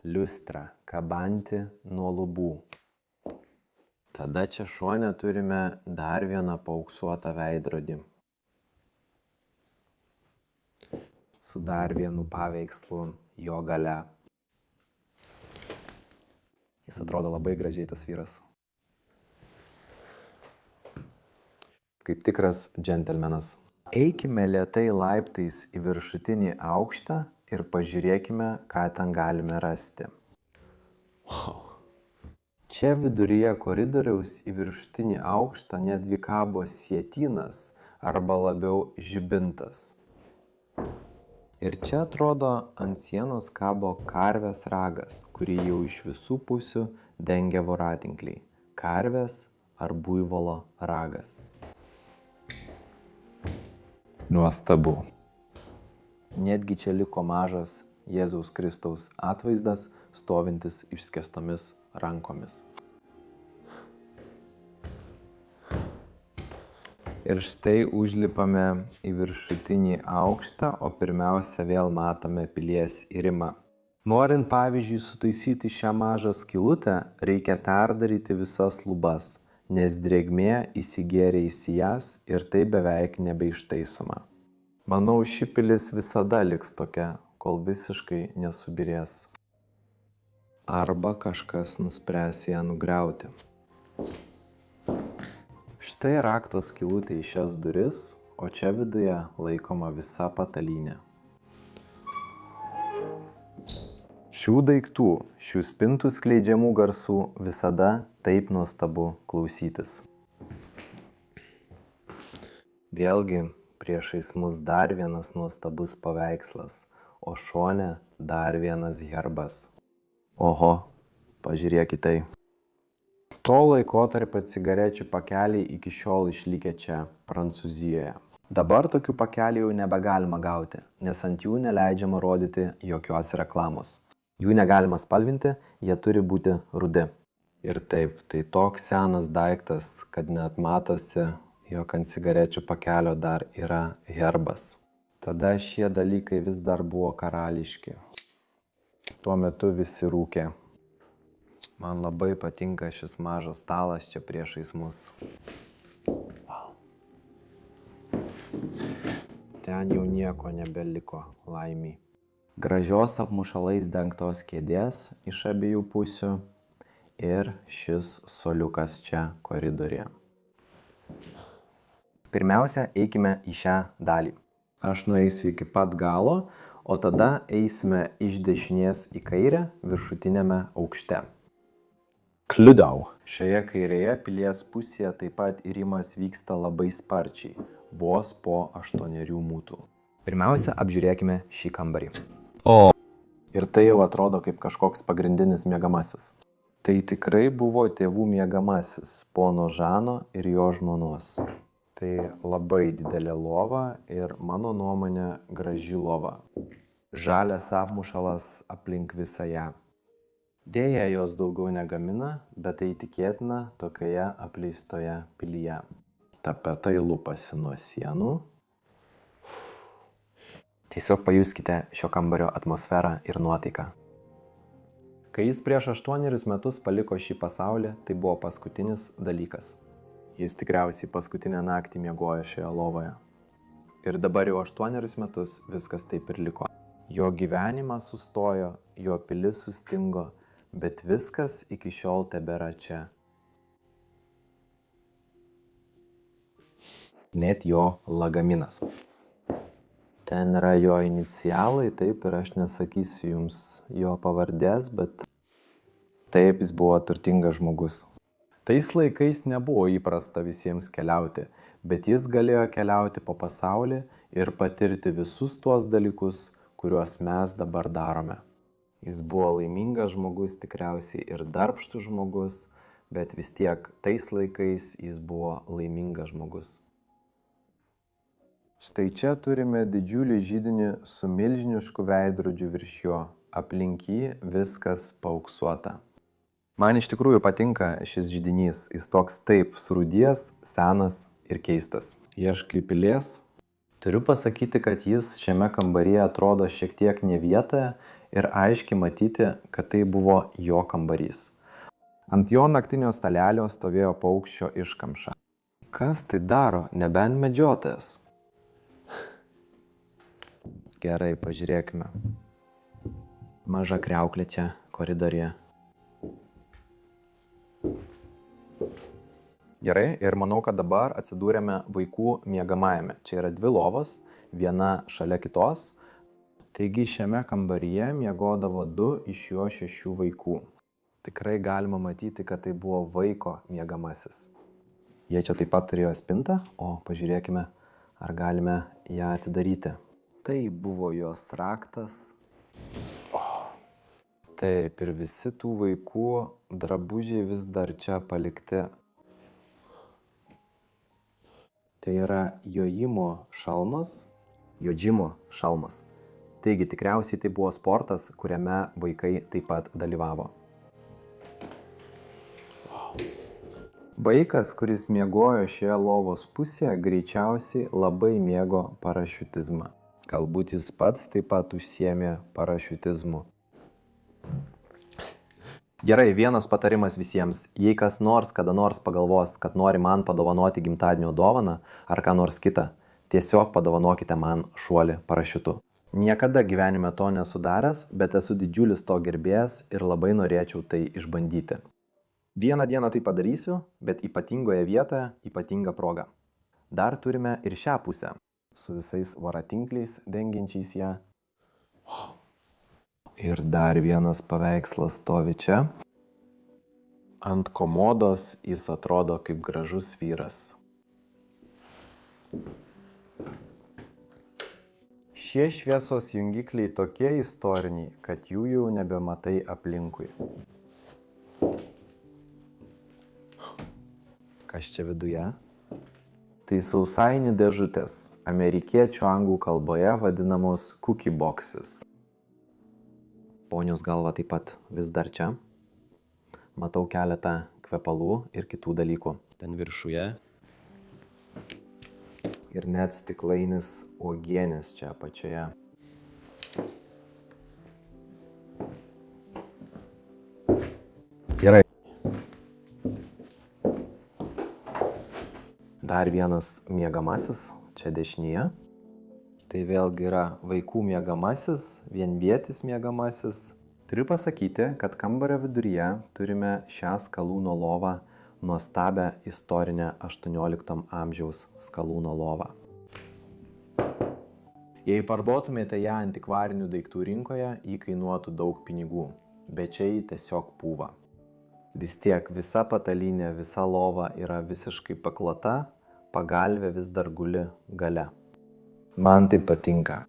S2: Liustra, kabanti nuo lubų. Tada čia šone turime dar vieną paauksuotą veidrodį. Su dar vienu paveikslu jo gale.
S1: Jis atrodo labai gražiai tas vyras. Kaip tikras džentelmenas. Eikime lėtai laiptais į viršutinį aukštą ir pažiūrėkime, ką ten galime rasti.
S2: Wow. Čia viduryje koridoriaus į viršutinį aukštą netgi kabo sietynas arba labiau žibintas. Ir čia atrodo ant sienos kabo karvės ragas, kurį jau iš visų pusių dengia voratinkliai. Karvės ar buivolo ragas.
S3: Nuostabu.
S1: Netgi čia liko mažas Jėzaus Kristaus atvaizdas, stovintis išskėstomis rankomis.
S2: Ir štai užlipame į viršutinį aukštą, o pirmiausia vėl matome pilies įrimą. Norint pavyzdžiui sutaisyti šią mažą skylutę, reikia perdaryti visas lubas, nes drėgmė įsigėrė į sijas ir tai beveik nebeištaisoma. Manau, ši pilis visada liks tokia, kol visiškai nesubirės. Arba kažkas nuspręs ją nugriauti. Štai rakto skylutė į šias duris, o čia viduje laikoma visa patalynė. Šių daiktų, šių spintų skleidžiamų garsų visada taip nuostabu klausytis. Vėlgi, priešais mus dar vienas nuostabus paveikslas, o šone dar vienas herbas.
S1: Oho, pažiūrėk į tai.
S2: To laikotarpio cigarečių pakeliai iki šiol išlikę čia, Prancūzijoje.
S1: Dabar tokių pakelių jau nebegalima gauti, nes ant jų neleidžiama rodyti jokios reklamos. Jų negalima spalvinti, jie turi būti rudi.
S2: Ir taip, tai toks senas daiktas, kad net matosi, jog ant cigarečių pakelio dar yra herbas. Tada šie dalykai vis dar buvo karališki. Tuo metu visi rūkė. Man labai patinka šis mažas stalas čia priešais mus. Wow. Ten jau nieko nebeliko, laimiai. Gražios apmušalais dengtos kėdės iš abiejų pusių ir šis suoliukas čia koridoriuje.
S1: Pirmiausia, eikime į šią dalį.
S2: Aš nueisiu iki pat galo, o tada eisime iš dešinės į kairę viršutinėme aukšte.
S1: Kliudau.
S2: Šioje kairėje pilies pusėje taip pat įrimas vyksta labai sparčiai, vos po 8 mūtų.
S1: Pirmiausia, apžiūrėkime šį kambarį.
S2: Ir tai jau atrodo kaip kažkoks pagrindinis miegamasis. Tai tikrai buvo tėvų miegamasis, pono Žano ir jo žmonos. Tai labai didelė lova ir mano nuomonė graži lova. Žalias apmušalas aplink visą ją. Deja, jos daugiau negamina, bet tai tikėtina tokioje apleistoje pilyje. Tapetai lupasi nuo sienų.
S1: Tiesiog pajuskite šio kambario atmosferą ir nuotaiką.
S2: Kai jis prieš 8 metus paliko šį pasaulį, tai buvo paskutinis dalykas. Jis tikriausiai paskutinę naktį miegojo šioje lovoje. Ir dabar jau 8 metus viskas taip ir liko. Jo gyvenimas sustojo, jo pilis sustingo, bet viskas iki šiol tebėra čia.
S1: Net jo lagaminas. Ten yra jo inicialai, taip, ir aš nesakysiu jums jo pavardės, bet taip, jis buvo turtingas žmogus. Tais laikais nebuvo įprasta visiems keliauti, bet jis galėjo keliauti po pasaulį ir patirti visus tuos dalykus, kuriuos mes dabar darome. Jis buvo laimingas žmogus tikriausiai ir darbštus žmogus, bet vis tiek tais laikais jis buvo laimingas žmogus. Štai čia turime didžiulį židinį su milžinišku veidrodžiu virš jo, aplink jį viskas paauksuota. Man iš tikrųjų patinka šis židinys, jis toks taip surūdijęs, senas ir keistas. Ieškai pilies? Turiu pasakyti, kad jis šiame kambaryje atrodo šiek tiek ne vietoje ir aiškiai matyti, kad tai buvo jo kambarys. Ant jo naktinio stalelio stovėjo paukščio iškamša. Kas tai daro, nebent medžiotojas? Gerai, pažiūrėkime. Maža kriauklė čia koridoriuje. Gerai, ir manau, kad dabar atsidūrėme vaikų miegamajame. Čia yra 2 lovos, viena šalia kitos. Taigi šiame kambaryje miegodavo 2 iš jo 6 vaikų. Tikrai galima matyti, kad tai buvo vaiko miegamasis. Jie čia taip pat turėjo spintą, o pažiūrėkime, ar galime ją atidaryti. Tai buvo jos raktas. Taip, ir visi tų vaikų drabužiai vis dar čia palikti. Tai yra jojimo šalmas, jodžimo šalmas. Taigi tikriausiai tai buvo sportas, kuriame vaikai taip pat dalyvavo. Vaikas, kuris miegojo šioje lovos pusėje, greičiausiai labai mėgo parašiutizmą. Galbūt jis pats taip pat užsiėmė parašiutizmu. Gerai, vienas patarimas visiems. Jei kas nors kada nors pagalvos, kad nori man padovanoti gimtadienio dovaną ar ką nors kitą, tiesiog padovanokite man šuolį parašiutu. Niekada gyvenime to nesu daręs, bet esu didžiulis to gerbėjas ir labai norėčiau tai išbandyti. Vieną dieną tai padarysiu, bet ypatingoje vietoje, ypatinga proga. Dar turime ir šią pusę, su visais voratinkliais dengiančiais ją. Ir dar vienas paveikslas stovi čia. Ant komodos jis atrodo kaip gražus vyras. Šie šviesos jungikliai tokie istoriniai, kad jų jau nebematai aplinkui. Kas čia viduje? Tai sausainių dėžutės, amerikiečių anglų kalboje vadinamos cookie boxes. Ponios galva taip pat vis dar čia. Matau keletą kvepalų ir kitų dalykų. Ten viršuje. Ir net stiklainis uogienės čia apačioje. Gerai. Dar vienas miegamasis, čia dešinėje. Tai vėlgi yra vaikų miegamasis, vienvietis miegamasis. Turiu pasakyti, kad kambario viduryje turime šią skalūno lovą, nuostabią istorinę 18 amžiaus skalūno lovą. Jei parduotumėte ją antikvarinių daiktų rinkoje, ji kainuotų daug pinigų, bet čia ji tiesiog pūva. Vis tiek visa patalynė, visa lova yra visiškai paklota, pagalvė vis dar guli gale. Man tai patinka.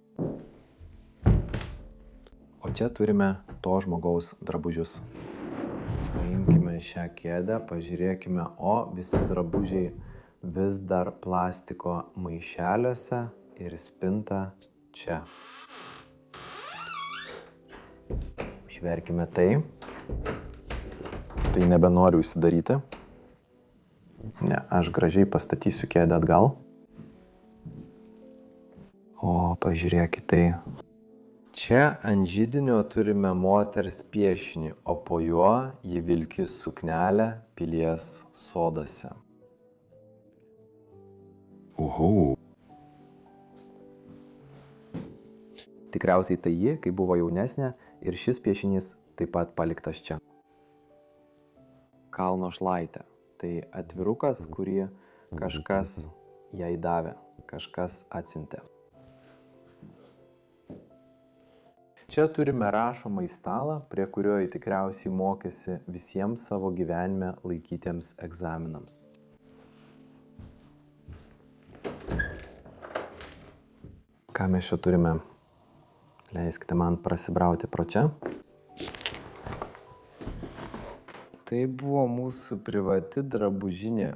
S1: O čia turime to žmogaus drabužius. Paimkime šią kėdę, pažiūrėkime, o visi drabužiai vis dar plastiko maišeliuose ir spinta čia. Užverkime tai. Tai nebenoriu užsidaryti. Ne, aš gražiai pastatysiu kėdę atgal. O, pažiūrėkite tai. Čia ant židinio turime moters piešinį, o po juo ji vilki suknelę pilies soduose. Tikriausiai tai ji, kai buvo jaunesnė, ir šis piešinys taip pat paliktas čia. Kalno šlaitė. Tai atvirukas, kurį kažkas jai davė, kažkas atsiuntė. Čia turime rašomąjį stalą, prie kurio jį tikriausiai mokėsi visiems savo gyvenime laikytiems egzaminams. Ką mes čia turime? Leiskite man prasibrauti pro čia.
S2: Tai buvo mūsų privati drabužinė.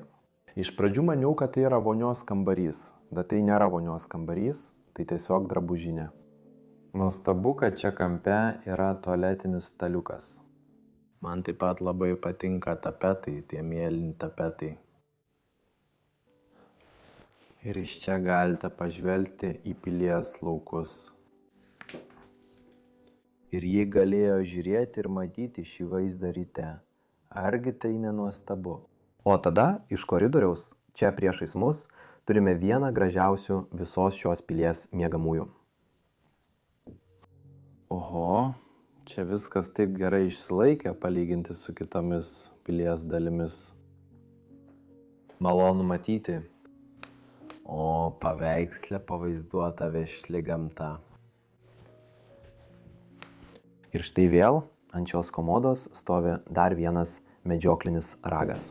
S1: Iš pradžių maniau, kad tai yra vonios kambarys, bet tai nėra vonios kambarys, tai tiesiog drabužinė.
S2: Nuostabu, kad čia kampe yra tualetinis staliukas.
S1: Man taip pat labai patinka tapetai, tie mėlyni tapetai.
S2: Ir iš čia galite pažvelgti į pilies laukus. Ir ji galėjo žiūrėti ir matyti šį vaizdą ryte. Argi tai nenuostabu?
S1: O tada iš koridoriaus, čia priešais mus, turime vieną gražiausių visos šios pilies miegamųjų.
S2: Oho, čia viskas taip gerai išsilaikė palyginti su kitomis pilies dalimis.
S1: Malonu matyti.
S2: O paveiksle pavaizduota vešli gamta.
S1: Ir štai vėl ant šios komodos stovi dar vienas medžioklinis ragas.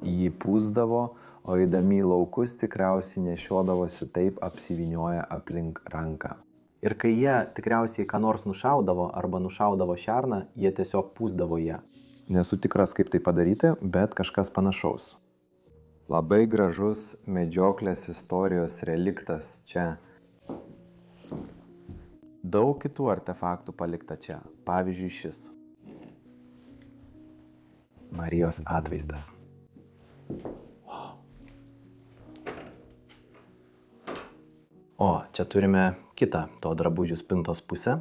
S2: Jį pūsdavo, o eidami į laukus tikriausiai nešiodavosi taip apsivynioję aplink ranką.
S1: Ir kai jie tikriausiai ką nors nušaudavo arba nušaudavo šerną, jie tiesiog pūsdavo ją. Nesu tikras, kaip tai padaryti, bet kažkas panašaus.
S2: Labai gražus medžioklės istorijos reliktas čia.
S1: Daug kitų artefaktų palikta čia, pavyzdžiui šis. Marijos atvaizdas. O, čia turime kitą to drabužių spintos pusę.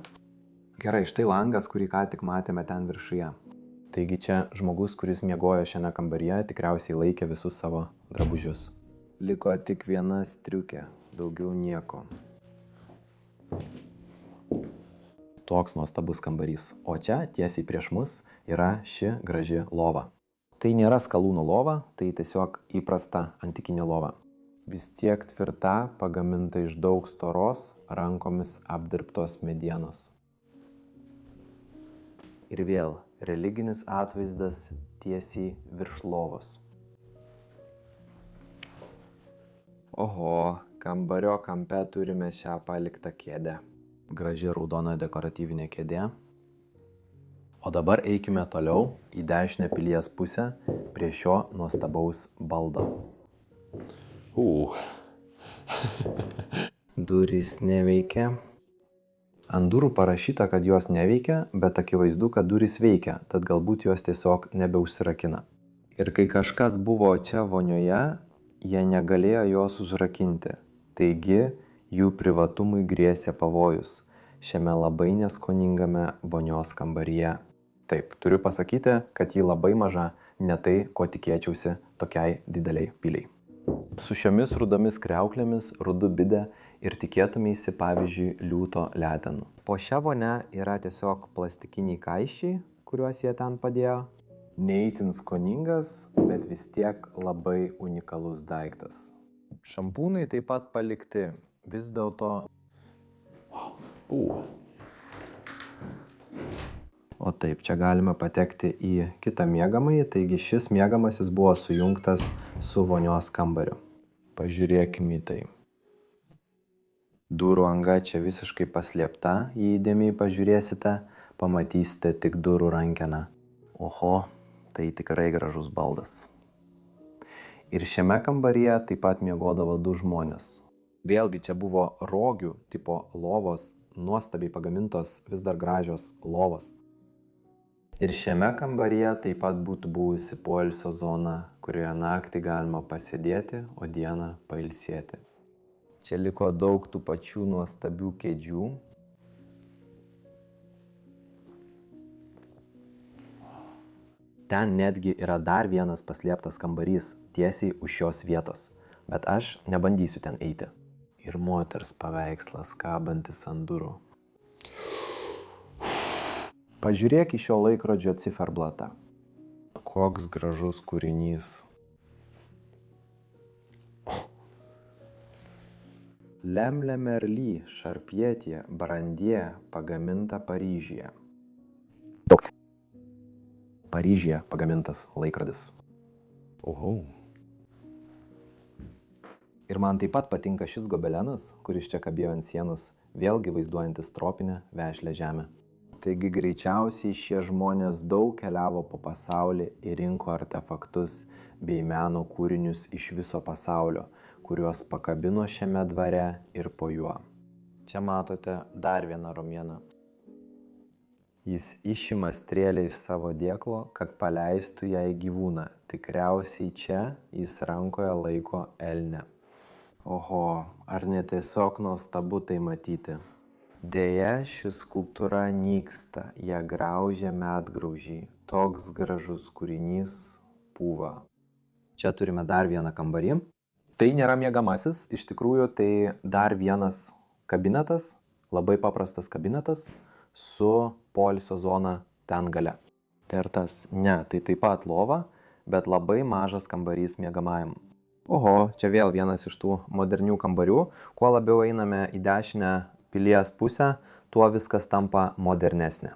S1: Gerai, štai langas, kurį ką tik matėme ten viršuje. Taigi čia žmogus, kuris miegojo šiame kambaryje, tikriausiai laikė visus savo drabužius.
S2: Liko tik viena striukė, daugiau nieko.
S1: Toks nuostabus kambarys. O čia, tiesiai prieš mus, yra ši graži lova. Tai nėra skalūno lova, tai tiesiog įprasta antikinė lova.
S2: Vis tiek tvirta, pagaminta iš daug storos, rankomis apdirbtos medienos. Ir vėl religinis atvaizdas tiesiai virš lovos. Oho, kambario kampe turime šią paliktą kėdę.
S1: Graži raudona dekoratyvinė kėdė. O dabar eikime toliau į dešinę pilies pusę prie šio nuostabaus baldo.
S2: Durys neveikia.
S1: Ant durų parašyta, kad jos neveikia, bet akivaizdu, kad durys veikia, tad galbūt jos tiesiog nebeužsirakina.
S2: Ir kai kažkas buvo čia vonioje, jie negalėjo jos užrakinti. Taigi, jų privatumui grėsė pavojus šiame labai neskoningame vonios kambaryje.
S1: Taip, turiu pasakyti, kad ji labai maža, ne tai, ko tikėčiausi tokiai dideliai piliai. Su šiomis rudomis kriauklėmis, rudu bide ir tikėtumėsi, pavyzdžiui, liūto letenų.
S2: Po šią vonę yra tiesiog plastikiniai kaiščiai, kuriuos jie ten padėjo.
S1: Neįtin skoningas, bet vis tiek labai unikalus daiktas.
S2: Šampūnai taip pat palikti, vis dėlto.
S1: O taip, čia galime patekti į kitą miegamąjį, taigi šis miegamasis buvo sujungtas su vonios kambariu.
S2: Pažiūrėkime į tai. Durų anga čia visiškai paslėpta, jei įdėmiai pažiūrėsite, pamatysite tik durų rankeną.
S1: Oho, tai tikrai gražus baldas. Ir šiame kambaryje taip pat miegodavo du žmonės. Vėlgi čia buvo rogių tipo lovos, nuostabiai pagamintos, vis dar gražios lovos.
S2: Ir šiame kambaryje taip pat būtų buvusi poilsio zona, kurioje naktį galima pasėdėti, o dieną pailsėti. Čia liko daug tų pačių nuostabių kėdžių.
S1: Ten netgi yra dar vienas paslėptas kambarys tiesiai už šios vietos, bet aš nebandysiu ten eiti.
S2: Ir moters paveikslas kabantis ant durų.
S1: Pažiūrėk į šio laikrodžio ciferblatą.
S2: Koks gražus kūrinys. Lemle Merly Šarpietie Brandie pagaminta Paryžiuje.
S1: Paryžiuje pagamintas laikrodis.
S3: Oho.
S1: Ir man taip pat patinka šis gobelenas, kuris čia kabėjo ant sienos, vėlgi vaizduojantis tropinę vešlią žemę.
S2: Taigi greičiausiai šie žmonės daug keliavo po pasaulį ir rinko artefaktus bei meno kūrinius iš viso pasaulio, kuriuos pakabino šiame dvare ir po juo. Čia matote dar vieną romėną. Jis išima strėlę iš savo dėklo, kad paleistų ją į gyvūną. Tikriausiai čia jis rankoje laiko elnę. Oho, ar ne tiesiog nuostabu tai matyti? Deja, ši skulptūra nyksta, ją graužia medgraužiai. Toks gražus kūrinys pūva.
S1: Čia turime dar vieną kambarį. Tai nėra miegamasis, iš tikrųjų tai dar vienas kabinetas, labai paprastas kabinetas su poilsio zona ten gale.
S2: Ne, tai taip pat lova, bet labai mažas kambarys miegamajam.
S1: Oho, čia vėl vienas iš tų modernių kambarių. Kuo labiau einame į dešinę pilies pusę, tuo viskas tampa modernesnė.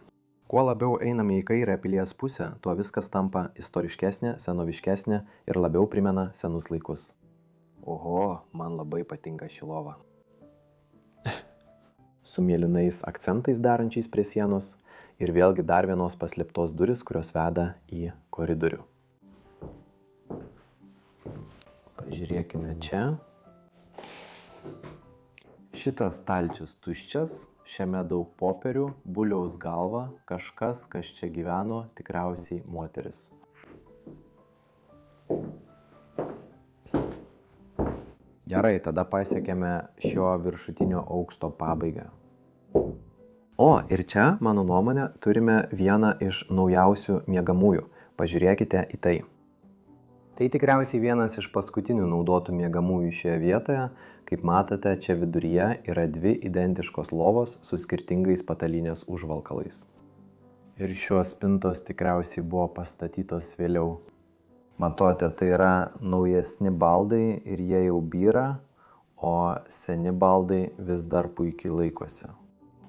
S1: Kuo labiau einame į kairę pilies pusę, tuo viskas tampa istoriškesnė, senoviškesnė ir labiau primena senus laikus.
S2: Oho, man labai patinka ši lova.
S1: Su mėlynais akcentais darančiais prie sienos ir vėlgi dar vienos paslėptos durys, kurios veda į koridorių. Pažiūrėkime čia. Šitas stalčius tuščias, šiame daug popierių, buliaus galva, kažkas, kas čia gyveno, tikriausiai moteris. Gerai, tada pasiekėme šio viršutinio aukšto pabaigą. O, ir čia, mano nuomonė, turime vieną iš naujausių miegamųjų. Pažiūrėkite į tai. Tai tikriausiai vienas iš paskutinių naudotų miegamųjų šioje vietoje. Kaip matote, čia viduryje yra dvi identiškos lovos su skirtingais patalynės užvalkalais. Ir šios spintos tikriausiai buvo pastatytos vėliau. Matote, tai yra naujesni baldai ir jie jau byra, o seni baldai vis dar puikiai laikosi.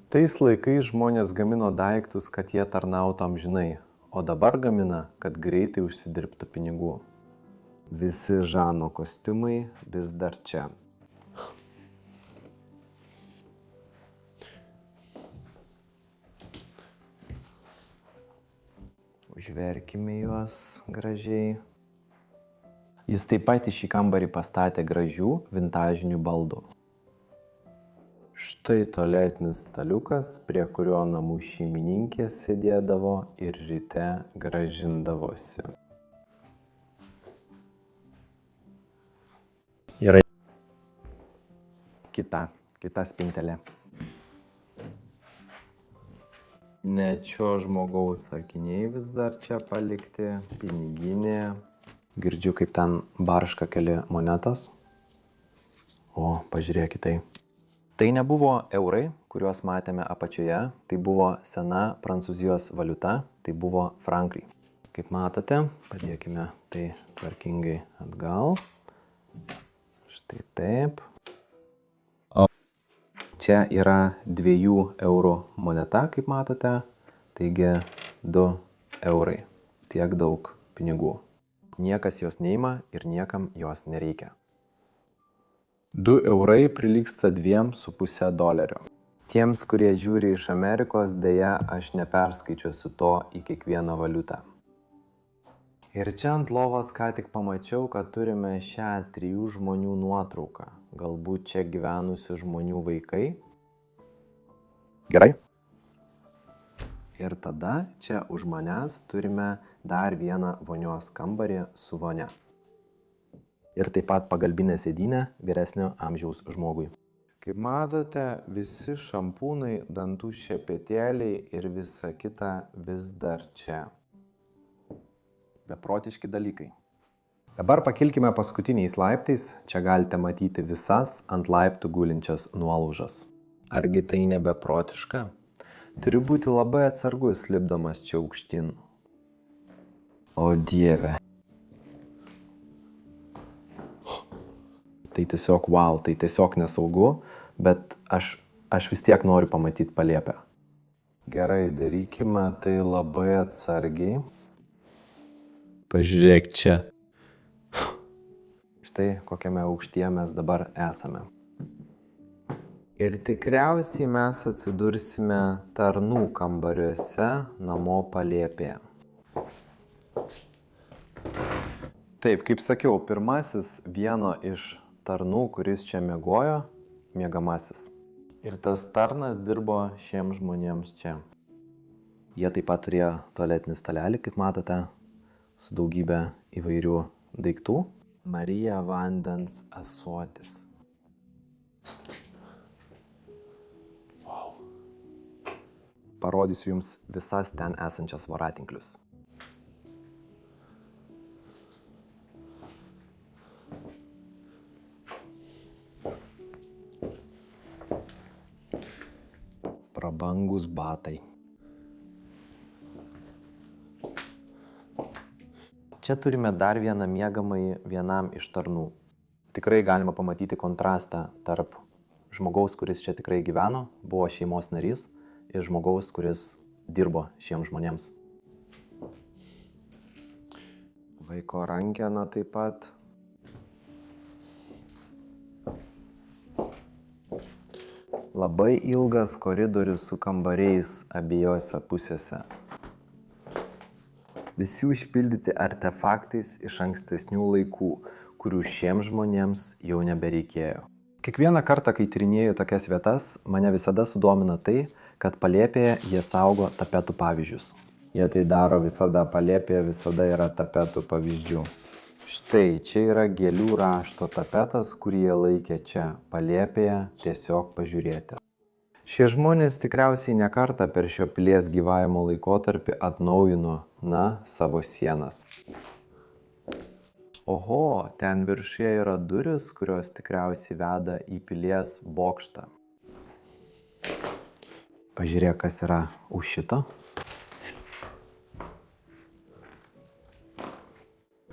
S1: Tais laikais žmonės gamino daiktus, kad jie tarnautų amžinai, o dabar gamina, kad greitai užsidirbtų pinigų. Visi Žano kostiumai vis dar čia. Užverkime juos gražiai. Jis taip pat į šį kambarį pastatė gražių vintažinių baldų. Štai tualetinis staliukas, prie kurio namų šeimininkė sėdėdavo ir ryte grąžindavosi. Yra kita spintelė. Net šio žmogaus akiniai vis dar čia palikti, piniginė. Girdžiu, kaip ten barška keli monetos. O, pažiūrėkite tai. Tai nebuvo eurai, kuriuos matėme apačioje, tai buvo sena Prancūzijos valiuta, tai buvo frankai. Kaip matote, padėkime tai tvarkingai atgal. Štai taip. Čia yra 2 eurų moneta, kaip matote, taigi 2 eurai. Tiek daug pinigų. Niekas jos neima ir niekam jos nereikia. 2 eurai prilygsta 2,5 dolerio. Tiems, kurie žiūri iš Amerikos, deja, aš neperskaičiuosiu to į kiekvieną valiutą. Ir čia ant lovos ką tik pamačiau, kad turime šią 3 žmonių nuotrauką. Galbūt čia gyvenusių žmonių vaikai? Gerai. Ir tada čia už manęs turime dar vieną vonios kambarį su vonia. Ir taip pat pagalbinę sėdynę vyresnio amžiaus žmogui.
S2: Kaip matote, visi šampūnai, dantų šepetėliai ir visa kita vis dar čia.
S1: Beprotiški dalykai. Dabar pakilkime paskutiniais laiptais. Čia galite matyti visas ant laiptų gulinčias nuolaužas. Argi tai nebeprotiška? Turiu būti labai atsargus lipdamas čia aukštyn.
S2: O Dieve.
S1: Tai tiesiog wow, tai tiesiog nesaugu, bet aš vis tiek noriu pamatyti palėpę.
S2: Gerai, darykime tai labai atsargiai.
S3: Pažiūrėk čia.
S1: Štai kokiame aukštyje mes dabar esame.
S2: Ir tikriausiai mes atsidursime tarnų kambariuose namo palėpėje.
S1: Taip, kaip sakiau, pirmasis vieno iš tarnų, kuris čia miegojo, miegamasis.
S2: Ir tas tarnas dirbo šiems žmonėms čia.
S1: Jie taip pat turėjo tualetinį stalelį, kaip matote, su daugybė įvairių daiktų.
S2: Marija vandens ąsotis.
S1: Parodysiu jums visas ten esančias voratinklius.
S2: Prabangus batai.
S1: Čia turime dar vieną miegamąjį vienam iš tarnų. Tikrai galima pamatyti kontrastą tarp žmogaus, kuris čia tikrai gyveno, buvo šeimos narys, ir žmogaus, kuris dirbo šiems žmonėms.
S2: Vaiko rankena taip pat. Labai ilgas koridorius su kambariais abiejose pusėse. Visi užpildyti artefaktais iš ankstesnių laikų, kurių šiems žmonėms jau nebereikėjo.
S1: Kiekvieną kartą, kai tyrinėju tokias vietas, mane visada sudomina tai, kad palėpėje jie saugo tapetų pavyzdžius.
S2: Jie tai daro visada, palėpėje visada yra tapetų pavyzdžių. Štai, čia yra gėlių rašto tapetas, kurį jie laikė čia palėpėje tiesiog pažiūrėti. Šie žmonės tikriausiai ne kartą per šio pilies gyvavimo laikotarpį atnaujino, savo sienas. Oho, ten viršuje yra duris, kurios tikriausiai veda į pilies bokštą.
S1: Pažiūrėk, kas yra už šito.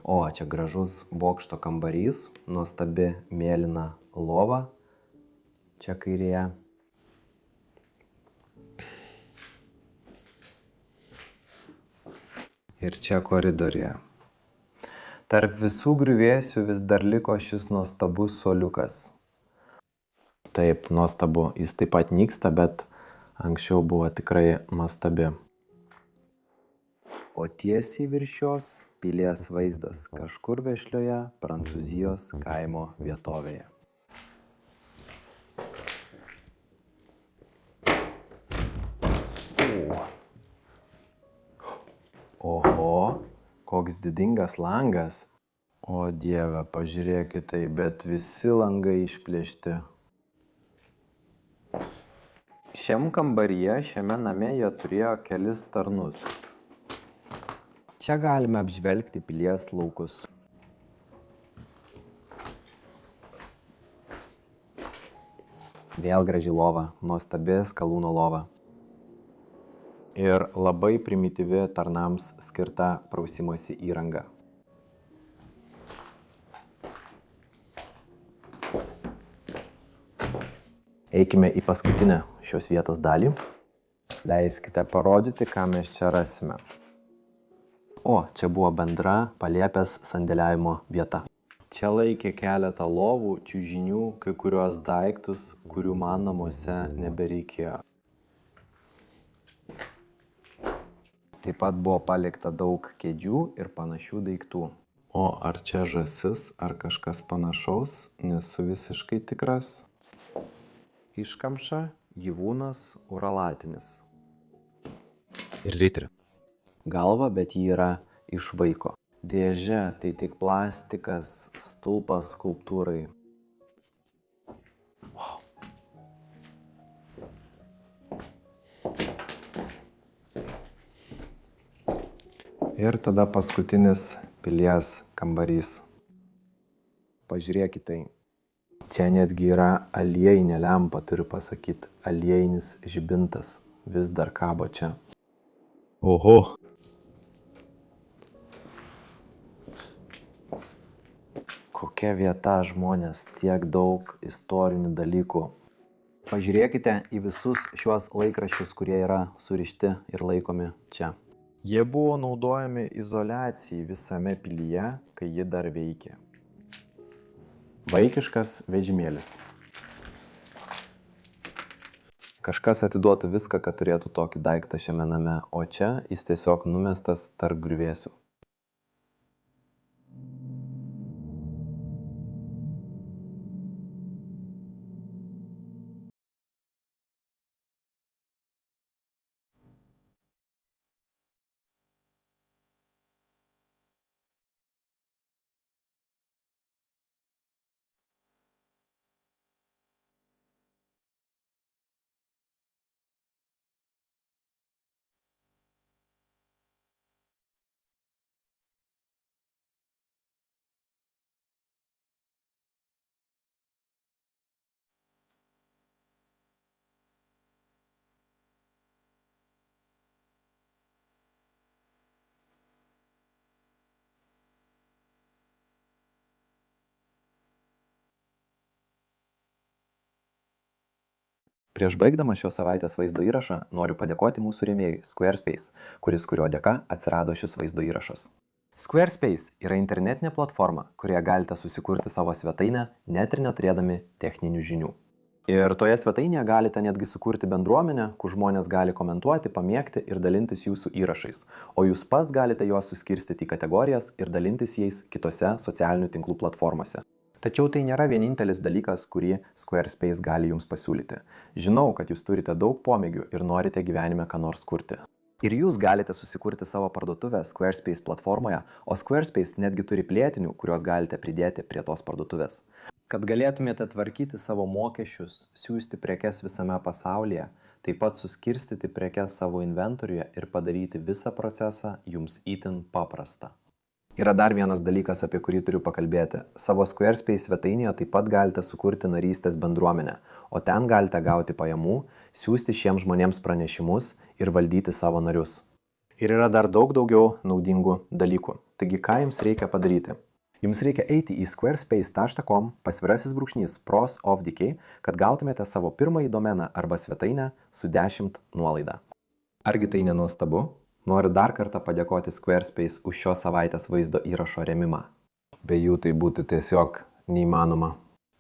S1: O, čia gražus bokšto kambarys, nuostabi mėlyna lova, čia kairėje.
S2: Ir čia koridorėje. Tarp visų griuvėsių vis dar liko šis nuostabus suoliukas.
S1: Taip, nuostabu, jis taip pat nyksta, bet anksčiau buvo tikrai nuostabi.
S2: O tiesiai virš jos pilies vaizdas kažkur vešlioje Prancūzijos kaimo vietovėje.
S1: Oho, koks didingas langas.
S2: O Dieve, pažiūrėkite, bet visi langai išplėšti. Šiam kambaryje, šiame name jie turėjo kelis tarnus. Čia galime apžvelgti pilies laukus.
S1: Vėl graži lova, nuostabi skalūno lova. Ir labai primityvi tarnams skirta prausimosi įranga. Eikime į paskutinę šios vietos dalį.
S2: Leiskite parodyti, ką mes čia rasime.
S1: O, čia buvo bendra palėpės sandėliavimo vieta.
S2: Čia laikė keletą lovų, čiužinių, kai kuriuos daiktus, kurių man namuose nebereikėjo. Taip pat buvo palikta daug kėdžių ir panašių daiktų. O ar čia žąsis, ar kažkas panašaus, nesu visiškai tikras. Iškamša, gyvūnas, uralatinis.
S1: Ir riterį.
S2: Galva, bet ji yra iš vaiko. Dėžė, tai tik plastikas, stulpas skulptūrai.
S1: Wow.
S2: Ir tada paskutinis pilies kambarys. Pažiūrėkite. Čia netgi yra aliejinė lempa, turiu pasakyti. Aliejinis žibintas vis dar kabo čia.
S1: Kokia vieta, žmonės, tiek daug istorinių dalykų.
S2: Pažiūrėkite į visus šiuos laikraščius, kurie yra surišti ir laikomi čia.
S1: Jie buvo naudojami izoliacijai visame pilyje, kai ji dar veikė. Vaikiškas vežimėlis. Kažkas atiduotų viską, kad turėtų tokį daiktą šiame name, o čia jis tiesiog numestas tarp griuvėsių. Prieš baigdamas šios savaitės vaizdo įrašą noriu padėkoti mūsų rėmėjui Squarespace, kurio dėka atsirado šis vaizdo įrašas. Squarespace yra internetinė platforma, kurioje galite susikurti savo svetainę, net ir neturėdami techninių žinių. Ir toje svetainėje galite netgi sukurti bendruomenę, kur žmonės gali komentuoti, pamėgti ir dalintis jūsų įrašais, o jūs pats galite juos suskirstyti į kategorijas ir dalintis jais kitose socialinių tinklų platformose. Tačiau tai nėra vienintelis dalykas, kurį Squarespace gali jums pasiūlyti. Žinau, kad jūs turite daug pomėgių ir norite gyvenime ką nors kurti. Ir jūs galite susikurti savo parduotuvę Squarespace platformoje, o Squarespace netgi turi plėtinių, kuriuos galite pridėti prie tos parduotuvės. Kad galėtumėte tvarkyti savo mokesčius, siųsti prekes visame pasaulyje, taip pat suskirstyti prekes savo inventoriuje ir padaryti visą procesą jums itin paprastą. Yra dar vienas dalykas, apie kurį turiu pakalbėti. Savo Squarespace svetainėje taip pat galite sukurti narystės bendruomenę, o ten galite gauti pajamų, siųsti šiems žmonėms pranešimus ir valdyti savo narius. Ir yra dar daug daugiau naudingų dalykų. Taigi, ką jums reikia padaryti? Jums reikia eiti į squarespace.com/pros-of-decay, kad gautumėte savo pirmąjį domeną arba svetainę su 10 nuolaida. Argi tai nenuostabu? Noriu dar kartą padėkoti Squarespace už šios savaitės vaizdo įrašo rėmimą. Be jų tai būtų tiesiog neįmanoma.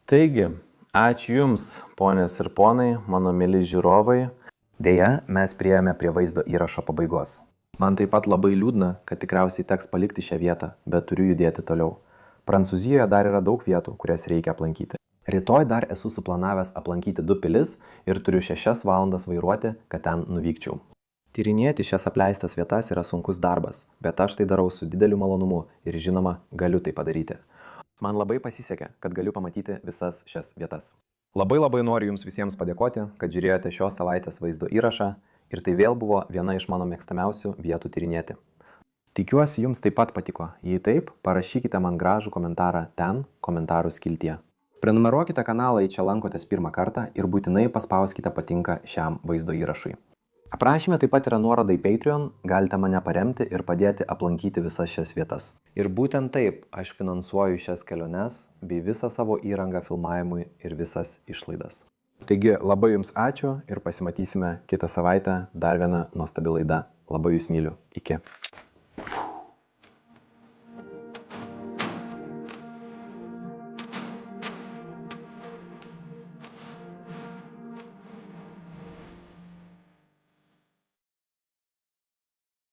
S1: Taigi, ačiū Jums, ponės ir ponai, mano mėly žiūrovai. Deja, mes priėjome prie vaizdo įrašo pabaigos. Man taip pat labai liūdna, kad tikriausiai teks palikti šią vietą, bet turiu judėti toliau. Prancūzijoje dar yra daug vietų, kurias reikia aplankyti. Rytoj dar esu suplanavęs aplankyti 2 pilis ir turiu 6 valandas vairuoti, kad ten nuvykčiau. Tyrinėti šias apleistas vietas yra sunkus darbas, bet aš tai darau su dideliu malonumu ir žinoma, galiu tai padaryti. Man labai pasisekė, kad galiu pamatyti visas šias vietas. Labai noriu Jums visiems padėkoti, kad žiūrėjote šios savaitės vaizdo įrašą ir tai vėl buvo viena iš mano mėgstamiausių vietų tyrinėti. Tikiuosi Jums taip pat patiko. Jei taip, parašykite man gražų komentarą ten, komentarų skiltyje. Prenumeruokite kanalą, jei čia lankotės pirmą kartą ir būtinai paspauskite patinka šiam vaizdo įrašui. Aprašyme taip pat yra nuoroda į Patreon, galite mane paremti ir padėti aplankyti visas šias vietas. Ir būtent taip aš finansuoju šias keliones bei visą savo įrangą filmavimui ir visas išlaidas. Taigi labai Jums ačiū ir pasimatysime kitą savaitę dar viena nuostabi laida. Labai Jūs myliu. Iki.